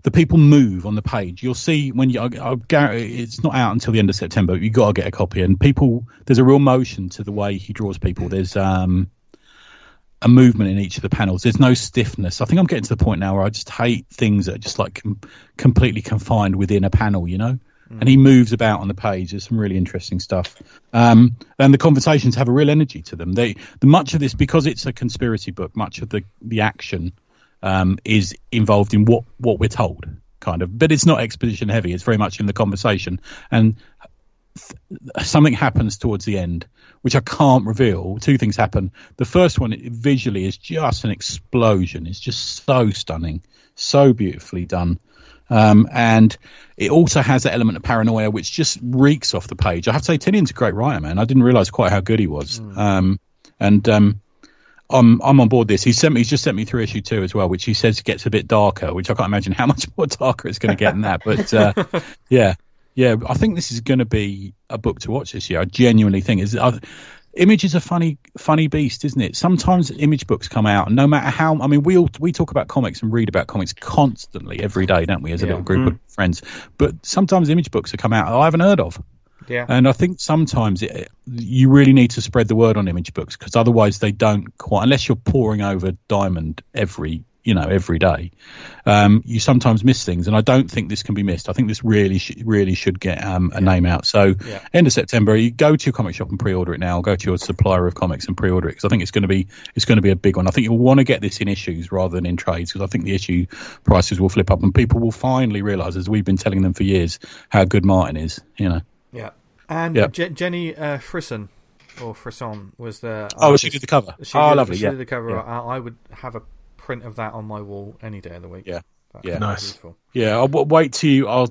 The people move on the page. You'll see when it's not out until the end of September. But you've got to get a copy. And there's a real motion to the way he draws people. There's a movement in each of the panels. There's no stiffness. I think I'm getting to the point now where I just hate things that are just like completely confined within a panel, you know? And he moves about on the page. There's some really interesting stuff. And the conversations have a real energy to them. Much of this, because it's a conspiracy book, much of the action is involved in what we're told, kind of. But it's not exposition heavy. It's very much in the conversation. And something happens towards the end, which I can't reveal. 2 things happen. The first one, visually, is just an explosion. It's just so stunning, so beautifully done. And it also has that element of paranoia, which just reeks off the page. I have to say, Tynnion's a great writer, man. I didn't realise quite how good he was. I'm on board this. He's just sent me through issue 2 as well, which he says gets a bit darker, which I can't imagine how much more darker it's going to get than that. But yeah, I think this is going to be a book to watch this year. I genuinely think Image is a funny beast, isn't it? Sometimes Image books come out, and no matter how, I mean, we talk about comics and read about comics constantly every day, don't we, as a little group of friends? But sometimes Image books that come out I haven't heard of. Yeah. And I think sometimes you really need to spread the word on Image books, because otherwise they don't quite, unless you're poring over Diamond every day, you sometimes miss things, and I don't think this can be missed. I think this really should get a name out. So end of September, you go to your comic shop and pre-order it now. Go to your supplier of comics and pre-order it, because I think it's going to be a big one. I think you'll want to get this in issues rather than in trades, because I think the issue prices will flip up, and people will finally realise, as we've been telling them for years, how good Martin is. You know. Yeah. And Jenny Frisson was the... she did the cover. Lovely. She did the cover. Yeah. I would have a print of that on my wall any day of the week. Nice. Beautiful. I'll wait till you... I'll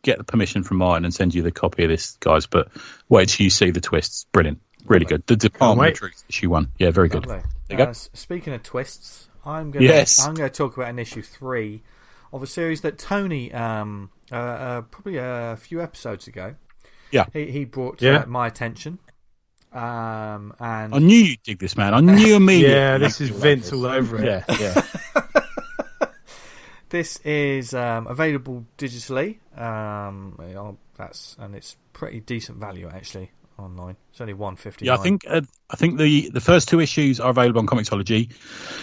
get the permission from Martin and send you the copy of this, guys, but wait till you see the twists. Brilliant. Really good. The Department of Truth issue 1. Yeah, very good. There you go. Speaking of twists, I'm going to talk about an issue 3 of a series that Tony probably a few episodes ago he brought my attention. And I knew you'd dig this, man. I knew immediately. Yeah, this is Vince all over it. Yeah. This is available digitally. It's pretty decent value actually online. It's only $1.59. Yeah, I think the first 2 issues are available on Comixology.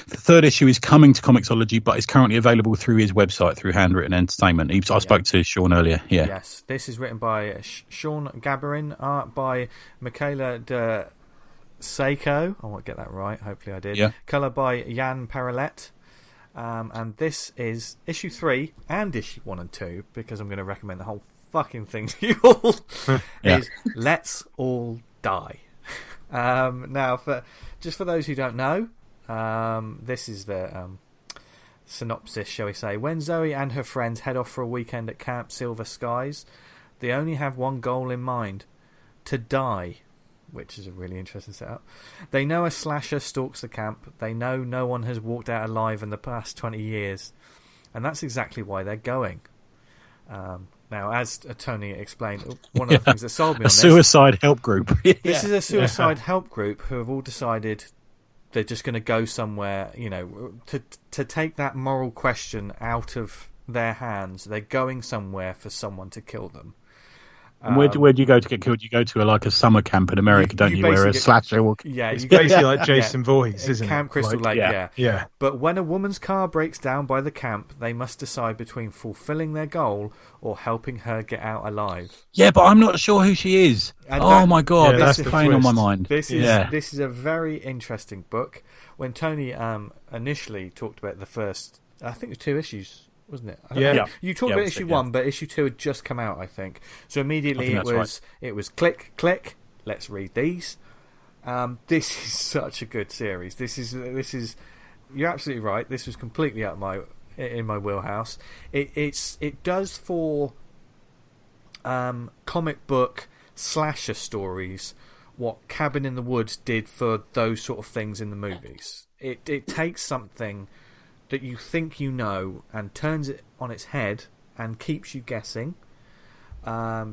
The third issue is coming to Comixology, but it's currently available through his website through Handwritten Entertainment. I spoke to Sean earlier. Yeah. Yes, this is written by Sean Gabarin, art by Michaela de Seiko. I won't get that right. Hopefully, I did. Yeah. Color by Jan Parallet. And this is issue 3 and issue 1 and 2 because I'm going to recommend the whole fucking thing to you all. Is Let's All Die. Now, for those who don't know, this is the synopsis, shall we say. When Zoe and her friends head off for a weekend at Camp Silver Skies, they only have one goal in mind: to die. Which is a really interesting setup. They know a slasher stalks the camp. They know no one has walked out alive in the past 20 years. And that's exactly why they're going. Now, as Tony explained, one of the things that sold me on this... A suicide help group. This is a suicide help group who have all decided they're just going to go somewhere, to take that moral question out of their hands. They're going somewhere for someone to kill them. And where do you go to get killed? You go to a summer camp in America, don't you? Where a slasher will... Yeah, it's basically like Jason Voorhees, isn't Camp it? Crystal Lake, yeah. But when a woman's car breaks down by the camp, they must decide between fulfilling their goal or helping her get out alive. Yeah, but I'm not sure who she is. And my God, that's playing on my mind. This is a very interesting book. When Tony initially talked about the first, I think it was 2 issues, wasn't it? Yeah. You talked about issue 1, but issue 2 had just come out, I think. So immediately it was click, let's read these. This is such a good series. This is you're absolutely right. This was completely in my wheelhouse. It does for comic book slasher stories what Cabin in the Woods did for those sort of things in the movies. It takes something that you think you know and turns it on its head and keeps you guessing,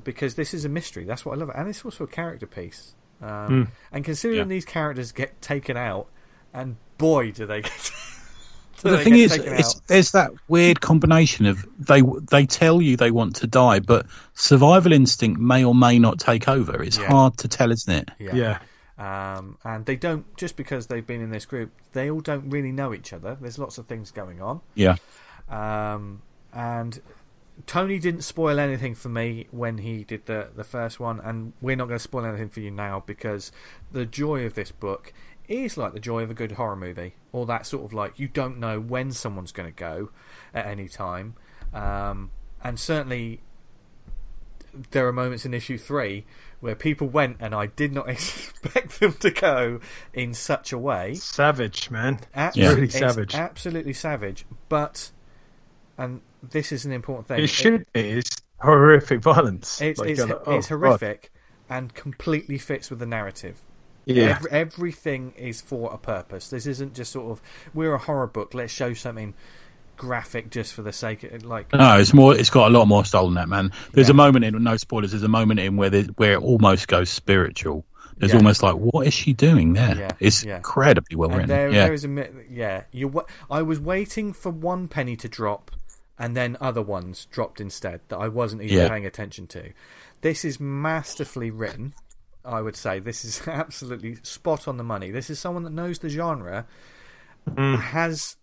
because this is a mystery. That's what I love, and it's also a character piece. And considering these characters get taken out, and boy, do they get. The thing is, there's that weird combination of they tell you they want to die, but survival instinct may or may not take over. It's hard to tell, isn't it? Yeah. And they don't, just because they've been in this group, they all don't really know each other. There's lots of things going on. Yeah. And Tony didn't spoil anything for me when he did the first one, and we're not going to spoil anything for you now, because the joy of this book is like the joy of a good horror movie, or that sort of like, you don't know when someone's going to go at any time. And certainly there are moments in issue 3 where people went and I did not expect them to go in such a way. Savage, man. Really savage. Absolutely savage. But, and this is an important thing. It should be. It's horrific violence. It's horrific and completely fits with the narrative. Yeah. Everything is for a purpose. This isn't just sort of, we're a horror book, let's show something graphic just for the sake of, like... No, it's got a lot more style than that, man. There's a moment in, no spoilers, there's a moment in where it almost goes spiritual. There's almost like, what is she doing there? Yeah. It's incredibly well written. There is I was waiting for one penny to drop, and then other ones dropped instead that I wasn't even paying attention to. This is masterfully written, I would say. This is absolutely spot on the money. This is someone that knows the genre, has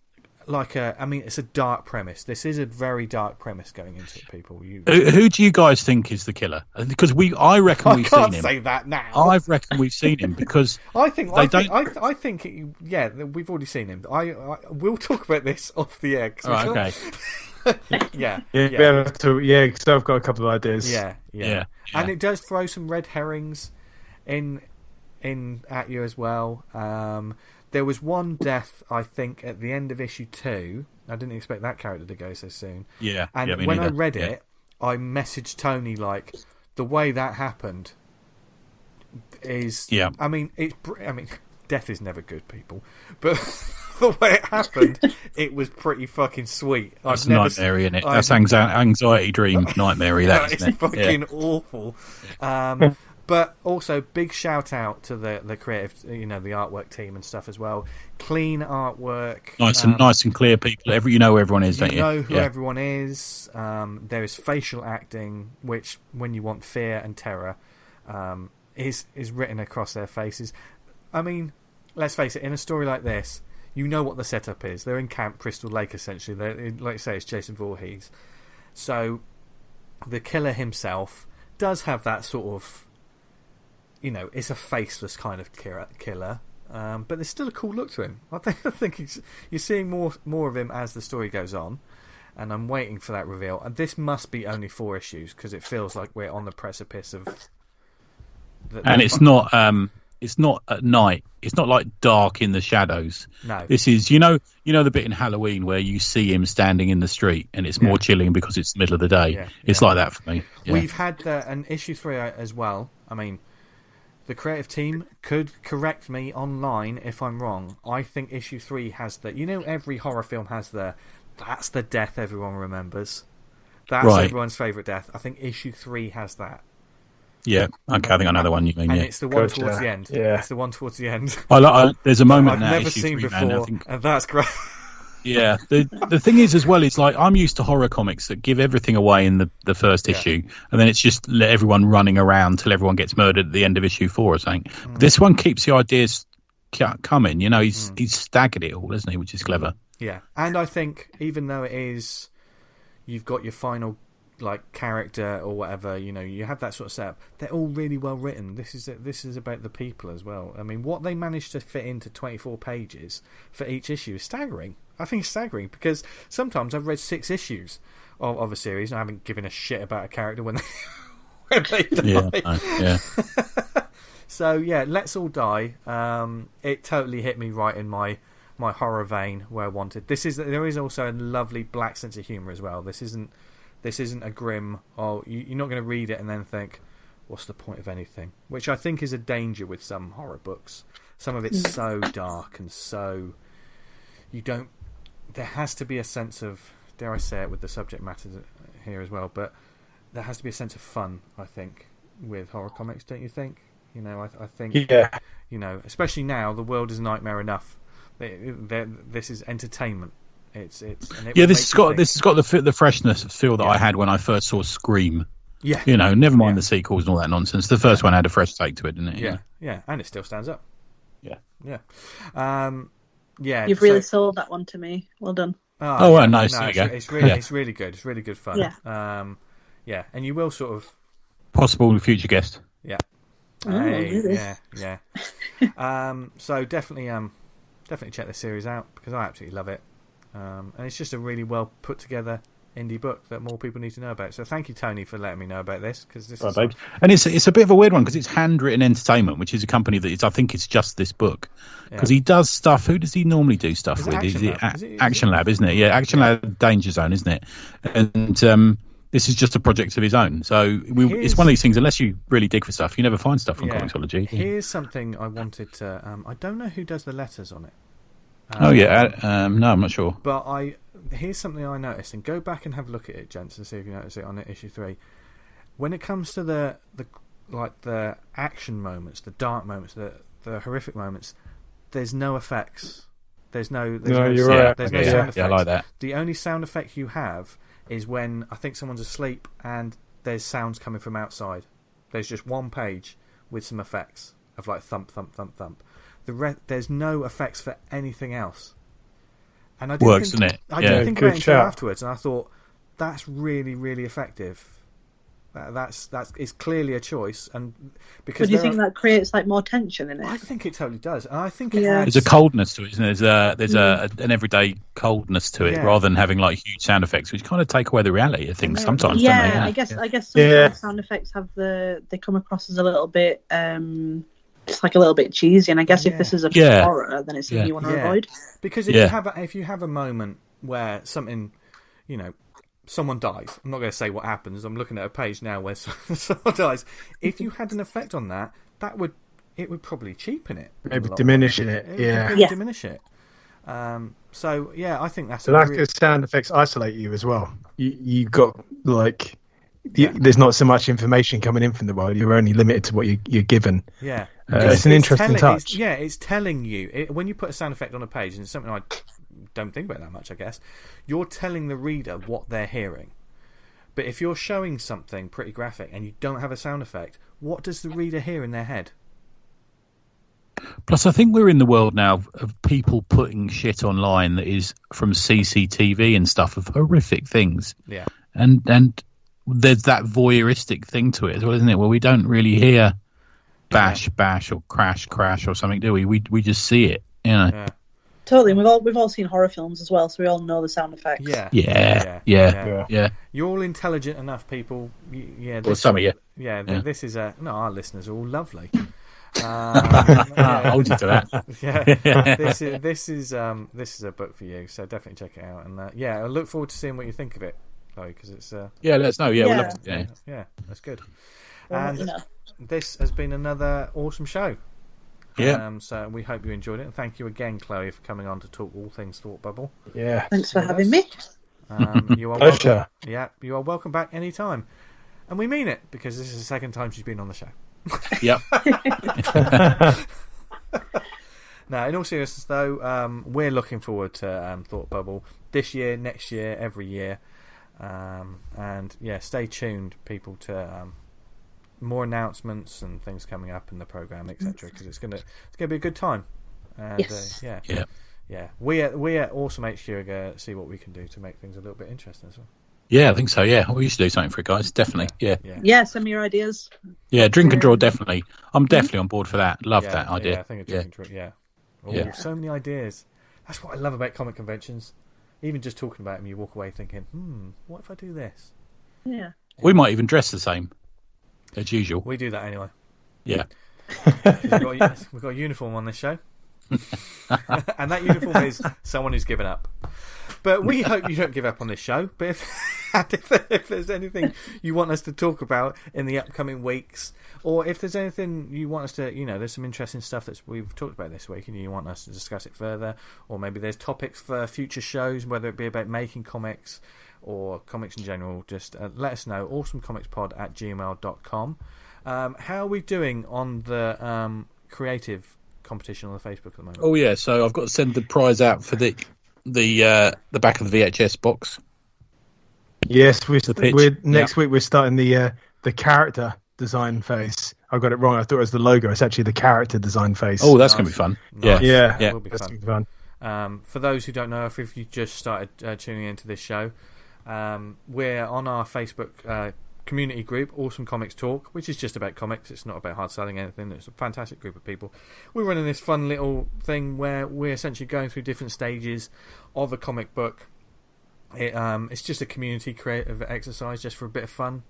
like it's a dark premise. This is a very dark premise going into it, people. Who do you guys think is the killer? Because I reckon we've seen him. I can't say that now. I reckon we've seen him because I think we've already seen him. We'll talk about this off the air. Right, okay. Because I've got a couple of ideas. Yeah. And it does throw some red herrings in at you as well. There was one death, I think, at the end of issue 2. I didn't expect that character to go so soon. Yeah. And when I read it, I messaged Tony like, the way that happened is. Yeah. I mean, death is never good, people, but the way it happened, it was pretty fucking sweet. That's nightmare, isn't it? That's anxiety dream nightmare. That it's isn't it? Fucking awful. But also, big shout out to the creative, the artwork team and stuff as well. Clean artwork, nice and clear people. You know who everyone is, don't you? You know who everyone is. There is facial acting, which, when you want fear and terror, is written across their faces. I mean, let's face it. In a story like this, you know what the setup is. They're in Camp Crystal Lake, essentially. Like you say, it's Jason Voorhees. So the killer himself does have that sort of, it's a faceless kind of killer, but there's still a cool look to him. I think you're seeing more of him as the story goes on, and I'm waiting for that reveal. And this must be only 4 issues, because it feels like we're on the precipice of. And it's not at night. It's not like dark in the shadows. No, this is the bit in Halloween where you see him standing in the street, and it's more chilling because it's the middle of the day. Yeah. It's like that for me. Yeah. We've had an issue 3 as well. I mean, the creative team could correct me online if I'm wrong. I think issue 3 has every horror film has that's the death everyone remembers. That's everyone's favourite death. I think issue 3 has that. Yeah, okay, I think I know the one you mean. And it's the one towards the end. Yeah, it's the one towards the end. There's a moment I've in never seen before, and that's great. Yeah, the thing is as well, it's like I'm used to horror comics that give everything away in the first issue, and then it's just let everyone running around till everyone gets murdered at the end of issue 4 or something. This one keeps the ideas coming. He's staggered it all, isn't he? Which is clever. Yeah, and I think even though it is, you've got your final character or whatever, you have that sort of setup. They're all really well written. This is about the people as well. I mean, what they managed to fit into 24 pages for each issue is staggering. I think it's staggering, because sometimes I've read 6 issues of a series and I haven't given a shit about a character when they die. Yeah. So yeah, Let's All Die. It totally hit me right in my horror vein where I wanted. There is also a lovely black sense of humour as well. This isn't a grim. You're not going to read it and then think, what's the point of anything? Which I think is a danger with some horror books. Some of it's so dark and so there has to be a sense of, dare I say it with the subject matter here as well, but there has to be a sense of fun, I think, with horror comics, don't you think? I think, especially now, the world is a nightmare enough. This is entertainment. This has got the freshness feel that I had when I first saw Scream. Yeah, never mind the sequels and all that nonsense. The first one had a fresh take to it, didn't it? Yeah, and it still stands up. Yeah. You've really sold that one to me. Well done. Nice. No, it's really good. It's really good fun. Yeah. And you will sort of possible future guest. Yeah. Yeah. So definitely check this series out, because I absolutely love it. And it's just a really well put together indie book that more people need to know about. So thank you, Tony, for letting me know about this, because this is and it's a bit of a weird one, because it's Handwritten Entertainment, which is a company that I think it's just this book, because he does stuff. Who does he normally do stuff with? Action Lab, isn't it? Yeah, Action Lab, Danger Zone, isn't it? And this is just a project of his own. So it's one of these things. Unless you really dig for stuff, you never find stuff on Comixology. Here's something I wanted to. I don't know who does the letters on it. No, I'm not sure. But here's something I noticed, and go back and have a look at it, gents, and see if you notice it on issue 3. When it comes to the action moments, the dark moments, the horrific moments, there's no effects. There's no you're sound, right. There's no sound effects. Yeah, I like that. The only sound effect you have is when I think someone's asleep and there's sounds coming from outside. There's just one page with some effects of thump, thump, thump, thump. There's no effects for anything else, and I didn't doesn't it? I didn't think about it until afterwards, and I thought that's really, really effective. That's it's clearly a choice, and because do you think that creates more tension in it? I think it totally does, and I think there's a coldness to it, isn't there? There's an everyday coldness to it, rather than having huge sound effects, which kind of take away the reality of things sometimes. Yeah, don't they? I guess sometimes sound effects they come across as a little bit. It's a little bit cheesy, and I guess if this is a horror, then it's something you want to avoid. Because if you have a moment where something, someone dies. I'm not going to say what happens. I'm looking at a page now where someone dies. If you had an effect on that would probably cheapen it. Maybe diminishing it. Diminish it. I think that's the lack of sound effects isolate you as well. You've got there's not so much information coming in from the world. You're only limited to what you're given. Yeah. It's an interesting touch. It's telling you when you put a sound effect on a page, and it's something I don't think about that much, I guess. You're telling the reader what they're hearing. But if you're showing something pretty graphic and you don't have a sound effect, what does the reader hear in their head? Plus, I think we're in the world now of people putting shit online that is from CCTV and stuff of horrific things. Yeah. And there's that voyeuristic thing to it as well, isn't it? Well, we don't really hear bash or crash or something, do we? We just see it, you know. Yeah. Totally. We've all seen horror films as well, so we all know the sound effects. Yeah. You're all intelligent enough, people. Well, some of you. Yeah. This is our listeners are all lovely. I'll hold you to that. Yeah. This is a book for you, so definitely check it out. And I look forward to seeing what you think of it, Chloe, because it's let us know. Yeah, we'll love to. Yeah, that's good. Well, And this has been another awesome show. Yeah. So we hope you enjoyed it, and thank you again, Chloe, for coming on to talk all things Thought Bubble. Yeah. Thanks for having me. You are Pleasure. welcome. Yeah, you are welcome back anytime, and we mean it because this is the second time she's been on the show. Yep. Now, in all seriousness, though, we're looking forward to Thought Bubble this year, next year, every year, and stay tuned, people, to more announcements and things coming up in the program, etc. Because it's gonna be a good time. And, yes. Yeah. We at Awesome HQ are gonna see what we can do to make things a little bit interesting as well. Yeah, I think so. Yeah, we should do something for it, guys. Definitely. Yeah. Send me your ideas. Yeah, drink and draw. Definitely. I'm definitely on board for that. Love that idea. Yeah, I think drink and draw. Yeah. Oh, so many ideas. That's what I love about comic conventions. Even just talking about them, you walk away thinking, what if I do this? Yeah. We might even dress the same as usual. We do that anyway. Yeah. We've got a uniform on this show. And that uniform is someone who's given up. But we hope you don't give up on this show. But if there's anything you want us to talk about in the upcoming weeks, or if there's anything you want us to, there's some interesting stuff that we've talked about this week and you want us to discuss it further, or maybe there's topics for future shows, whether it be about making comics or comics in general, just let us know. awesomecomicspod@gmail.com. How are we doing on the creative competition on the Facebook at the moment? Oh yeah, so I've got to send the prize out for the back of the VHS box. Yes, next week we're starting the character design phase. I got it wrong. I thought it was the logo. It's actually the character design phase. Oh, that's going to be fun. Nice. Yeah. That will be that's fun. Gonna be fun. For those who don't know, if you just started tuning into this show, we're on our Facebook community group, Awesome Comics Talk, which is just about comics. It's not about hard selling anything. It's a fantastic group of people. We're running this fun little thing where we're essentially going through different stages of a comic book. It's just a community creative exercise, just for a bit of fun,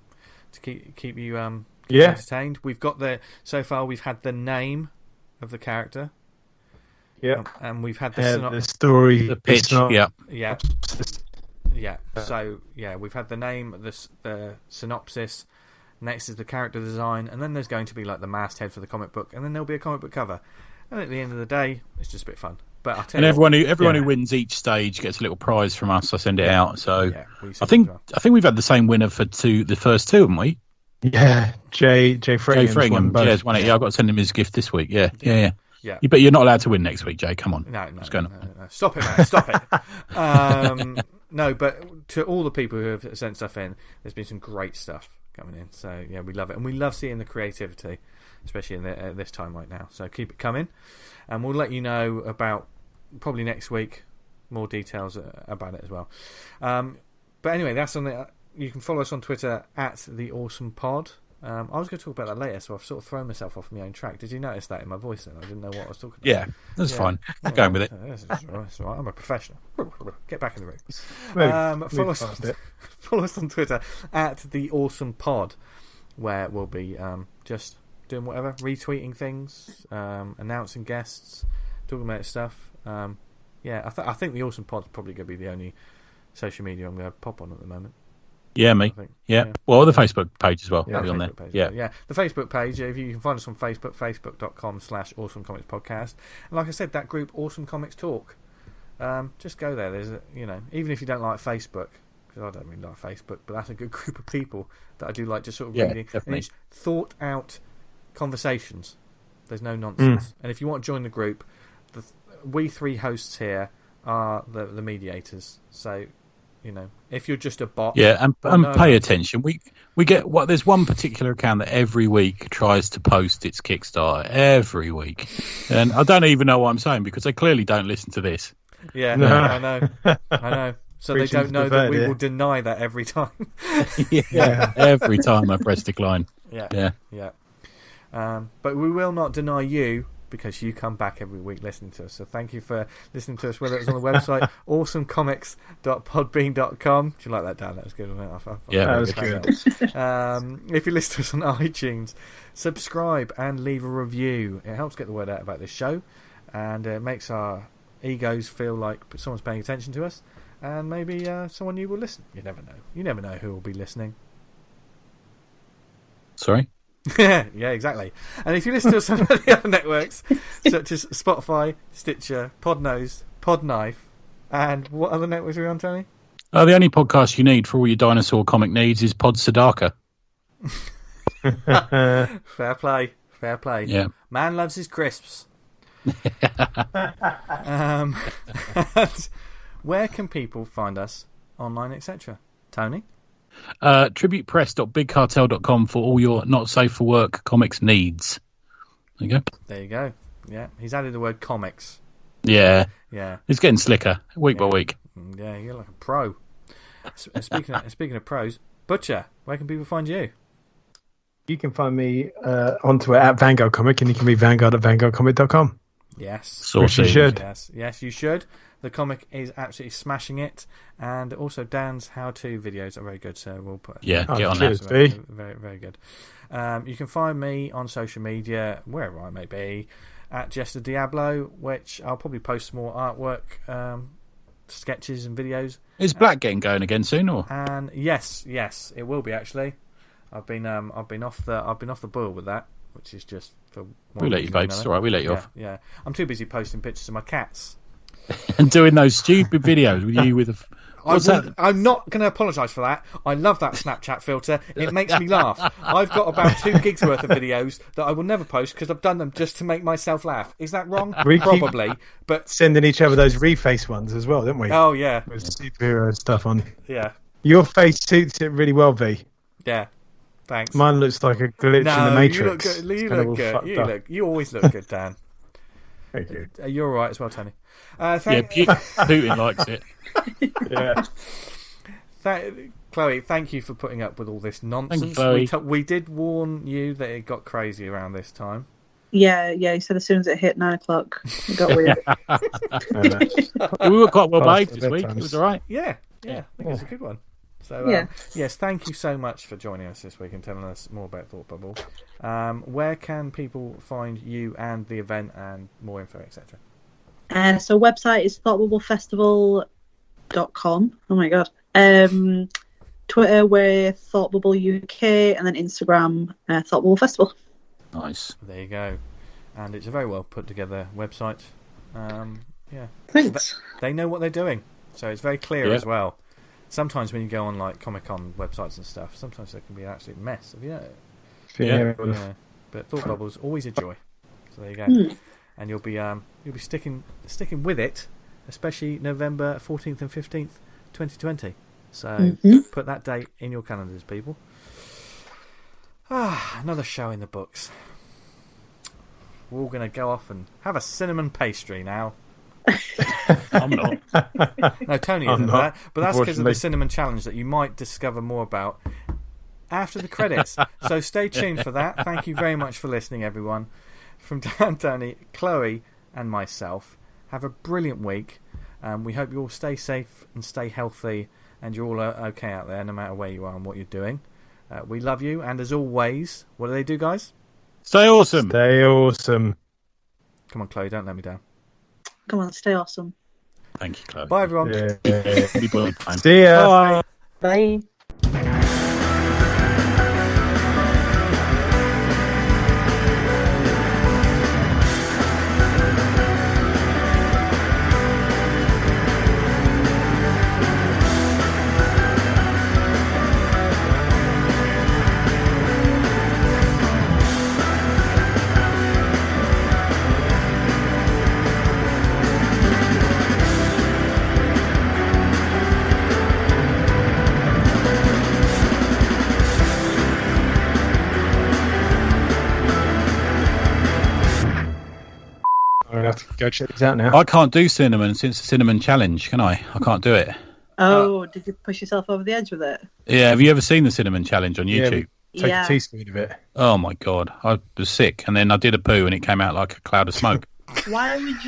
to keep you entertained. We've got so far we've had the name of the character. Yeah. And we've had the story, the pitch. Yeah. So we've had the name, the synopsis. Next is the character design, and then there's going to be like the masthead for the comic book, and then there'll be a comic book cover. And at the end of the day, it's just a bit of fun. But I'll tell you everyone who wins each stage gets a little prize from us. I send it out. So I think we've had the same winner for the first two, haven't we? Yeah, Jay Fringham. Jay's won it. Yeah, I've got to send him his gift this week. Yeah. But you're not allowed to win next week, Jay. Come on. No. What's going on? No. Stop it, man. Stop it. No, but to all the people who have sent stuff in, there's been some great stuff coming in. So we love it, and we love seeing the creativity, especially at this time right now. So keep it coming, and we'll let you know about probably next week more details about it as well. But anyway, that's on the. You can follow us on Twitter @TheAwesomePod. I was going to talk about that later, so I've sort of thrown myself off my own track. Did you notice that in my voice then? I didn't know what I was talking about. Yeah, that's fine. Going with it. That's all right. I'm a professional. Get back in the ring. Follow us on Twitter @TheAwesomePod, where we'll be just doing whatever, retweeting things, announcing guests, talking about stuff. I think the Awesome Pod's probably going to be the only social media I'm going to pop on at the moment. Yeah, me. Yeah. Well, the Facebook page as well. Yeah, be on there. Page, yeah. The Facebook page, if you can find us on Facebook, facebook.com/AwesomeComicsPodcast. And like I said, that group, Awesome Comics Talk, just go there. There's even if you don't like Facebook, because I don't really like Facebook, but that's a good group of people that I do like just sort of reading. Definitely. And it's thought out conversations. There's no nonsense. And if you want to join the group, we three hosts here are the mediators. So, if you're just a bot, and pay attention. We get there's one particular account that every week tries to post its Kickstarter every week, and I don't even know what I'm saying because they clearly don't listen to this. Yeah, I know. So they don't know that we will deny that every time. Every time I press decline. Yeah. But we will not deny you, because you come back every week listening to us. So thank you for listening to us, whether it's on the website, awesomecomics.podbean.com. Do you like that, Dan? That was good, wasn't it? That was good. If you listen to us on iTunes, subscribe and leave a review. It helps get the word out about this show, and it makes our egos feel like someone's paying attention to us, and maybe someone new will listen. You never know. You never know who will be listening. Sorry? Yeah, exactly. And if you listen to us on the other networks, such as Spotify, Stitcher, Podnose, Podknife, and what other networks are we on, Tony? The only podcast you need for all your dinosaur comic needs is Pod Sadaka. Fair play. Yeah. Man loves his crisps. And where can people find us online, etc.? Tony? Tributepress.bigcartel.com for all your not safe for work comics needs. There you go. Yeah, he's added the word comics. Yeah. It's getting slicker week by week. Yeah, you're like a pro. Speaking of pros, Butcher, where can people find you? You can find me on Twitter at Vanguard Comic, and you can read Vanguard at vanguardcomic.com. Yes. Saucy. You should. Yes, you should. The comic is absolutely smashing it, and also Dan's how-to videos are very good. So we'll put get on that. Very, very good. You can find me on social media, wherever I may be, at Jester Diablo, which I'll probably post some more artwork, sketches and videos. Is Black getting going again soon, or? And yes, it will be actually. I've been off the boil with that, which is just for. We'll let you, babes. It's all right. We'll let you off. Yeah, I'm too busy posting pictures of my cats. And doing those stupid videos with you with a... I'm not going to apologise for that. I love that Snapchat filter. It makes me laugh. I've got about 2 gigs worth of videos that I will never post because I've done them just to make myself laugh. Is that wrong? Probably. But sending each other those reface ones as well, didn't we? Oh, yeah. With superhero stuff on. Yeah. Your face suits it really well, V. Yeah. Thanks. Mine looks like a glitch in the Matrix. You look good. You always look good, Dan. Thank you. You're all right as well, Tony. Putin likes it. Yeah. Chloe, thank you for putting up with all this nonsense. We did warn you that it got crazy around this time. Yeah. He said as soon as it hit 9 o'clock, it got weird. We were quite well behaved this week. It was all right. Yeah. I think it was a good one. So, yes, thank you so much for joining us this week and telling us more about Thought Bubble. Where can people find you and the event and more info, etc.? So website is thoughtbubblefestival.com. Oh my god. Twitter we're ThoughtBubbleUK, and then Instagram Thought Bubble Festival. Nice. There you go. And it's a very well put together website. Thanks. They know what they're doing, so it's very clear as well. Sometimes when you go on like Comic-Con websites and stuff, sometimes there can be an absolute mess. Have you know? Yeah. But Thought Bubble's always a joy. So there you go. And you'll be sticking with it, especially November 14th and 15th, 2020. So put that date in your calendars, people. Another show in the books. We're all going to go off and have a cinnamon pastry now. I'm not. No, Tony isn't that, but that's because of the cinnamon challenge that you might discover more about after the credits. So stay tuned for that. Thank you very much for listening, everyone. From Dan, Tony, Chloe, and myself, have a brilliant week. We hope you all stay safe and stay healthy, and you're all okay out there, no matter where you are and what you're doing. We love you, and as always, what do they do, guys? Stay awesome. Stay awesome. Come on, Chloe, don't let me down. Come on, stay awesome. Thank you, Chloe. Bye, everyone. Yeah. See ya. Bye. Bye. gonna have to go check these out now. I can't do cinnamon since the cinnamon challenge, can I? I can't do it. Oh, did you push yourself over the edge with it? Yeah, have you ever seen the cinnamon challenge on YouTube? Take a teaspoon of it. Oh my god, I was sick, and then I did a poo, and it came out like a cloud of smoke. Why would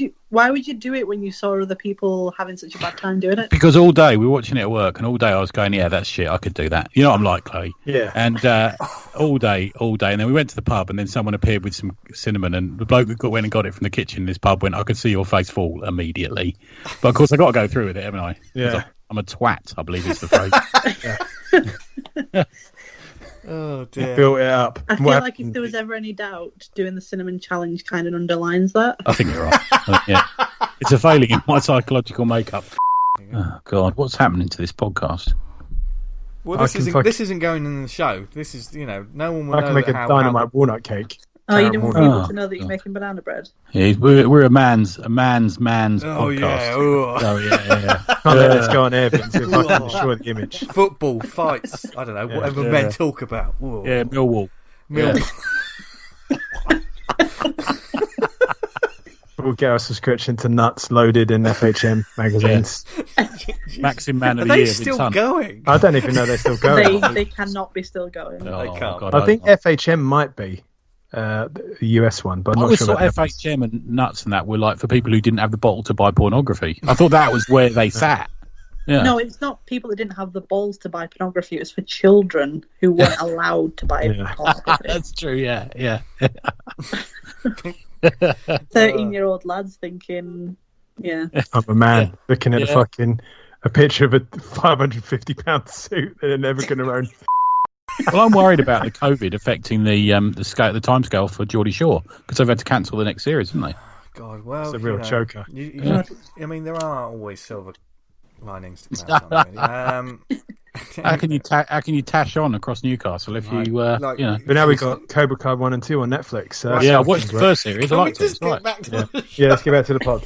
you do it when you saw other people having such a bad time doing it? Because all day we were watching it at work, and all day I was going, "Yeah, that's shit. I could do that." You know what I'm like, Chloe. Yeah. And all day, and then we went to the pub, and then someone appeared with some cinnamon, and the bloke that went and got it from the kitchen in this pub went, "I could see your face fall immediately," but of course I got to go through with it, haven't I? Yeah. I'm a twat, I believe is the phrase. Oh dear. Built it up. I feel like if there was ever any doubt, doing the cinnamon challenge kind of underlines that. I think you're right. Yeah. It's a failing in my psychological makeup. Oh God, what's happening to this podcast? Well, this isn't going in the show. This is, no one will know. I can make a dynamite walnut cake. Oh, you didn't want people to know that you're making banana bread? Yeah, we're a man's podcast. Yeah. Oh yeah. Can't let this go on air, Vince, if I can destroy the image. Football, fights, I don't know, whatever men talk about. Whoa. Yeah, Millwall. We'll get our subscription to Nuts loaded in FHM magazines. Maxim Man of Are the they Year. still going? I don't even know they're still going. They cannot be still going. They can't. God, I think FHM might be the US one, but I'm I not always sure thought about FHM and Nuts and that were like for people who didn't have the bottle to buy pornography. I thought that was where they sat. Yeah. No, it's not people that didn't have the balls to buy pornography. It was for children who weren't allowed to buy pornography. That's true, yeah. 13-year-old lads thinking, I'm a man looking at a picture of a £550 suit that they're never going to own. Well, I'm worried about the COVID affecting the time scale for Geordie Shore because they've had to cancel the next series, haven't they? God, well, it's a real choker. I mean, there are always silver linings to clouds. How can you tash on across Newcastle if you But now we've got Cobra Kai 1 and 2 on Netflix. I watched the first series. I liked it. Let's get back to let's get back to the pod.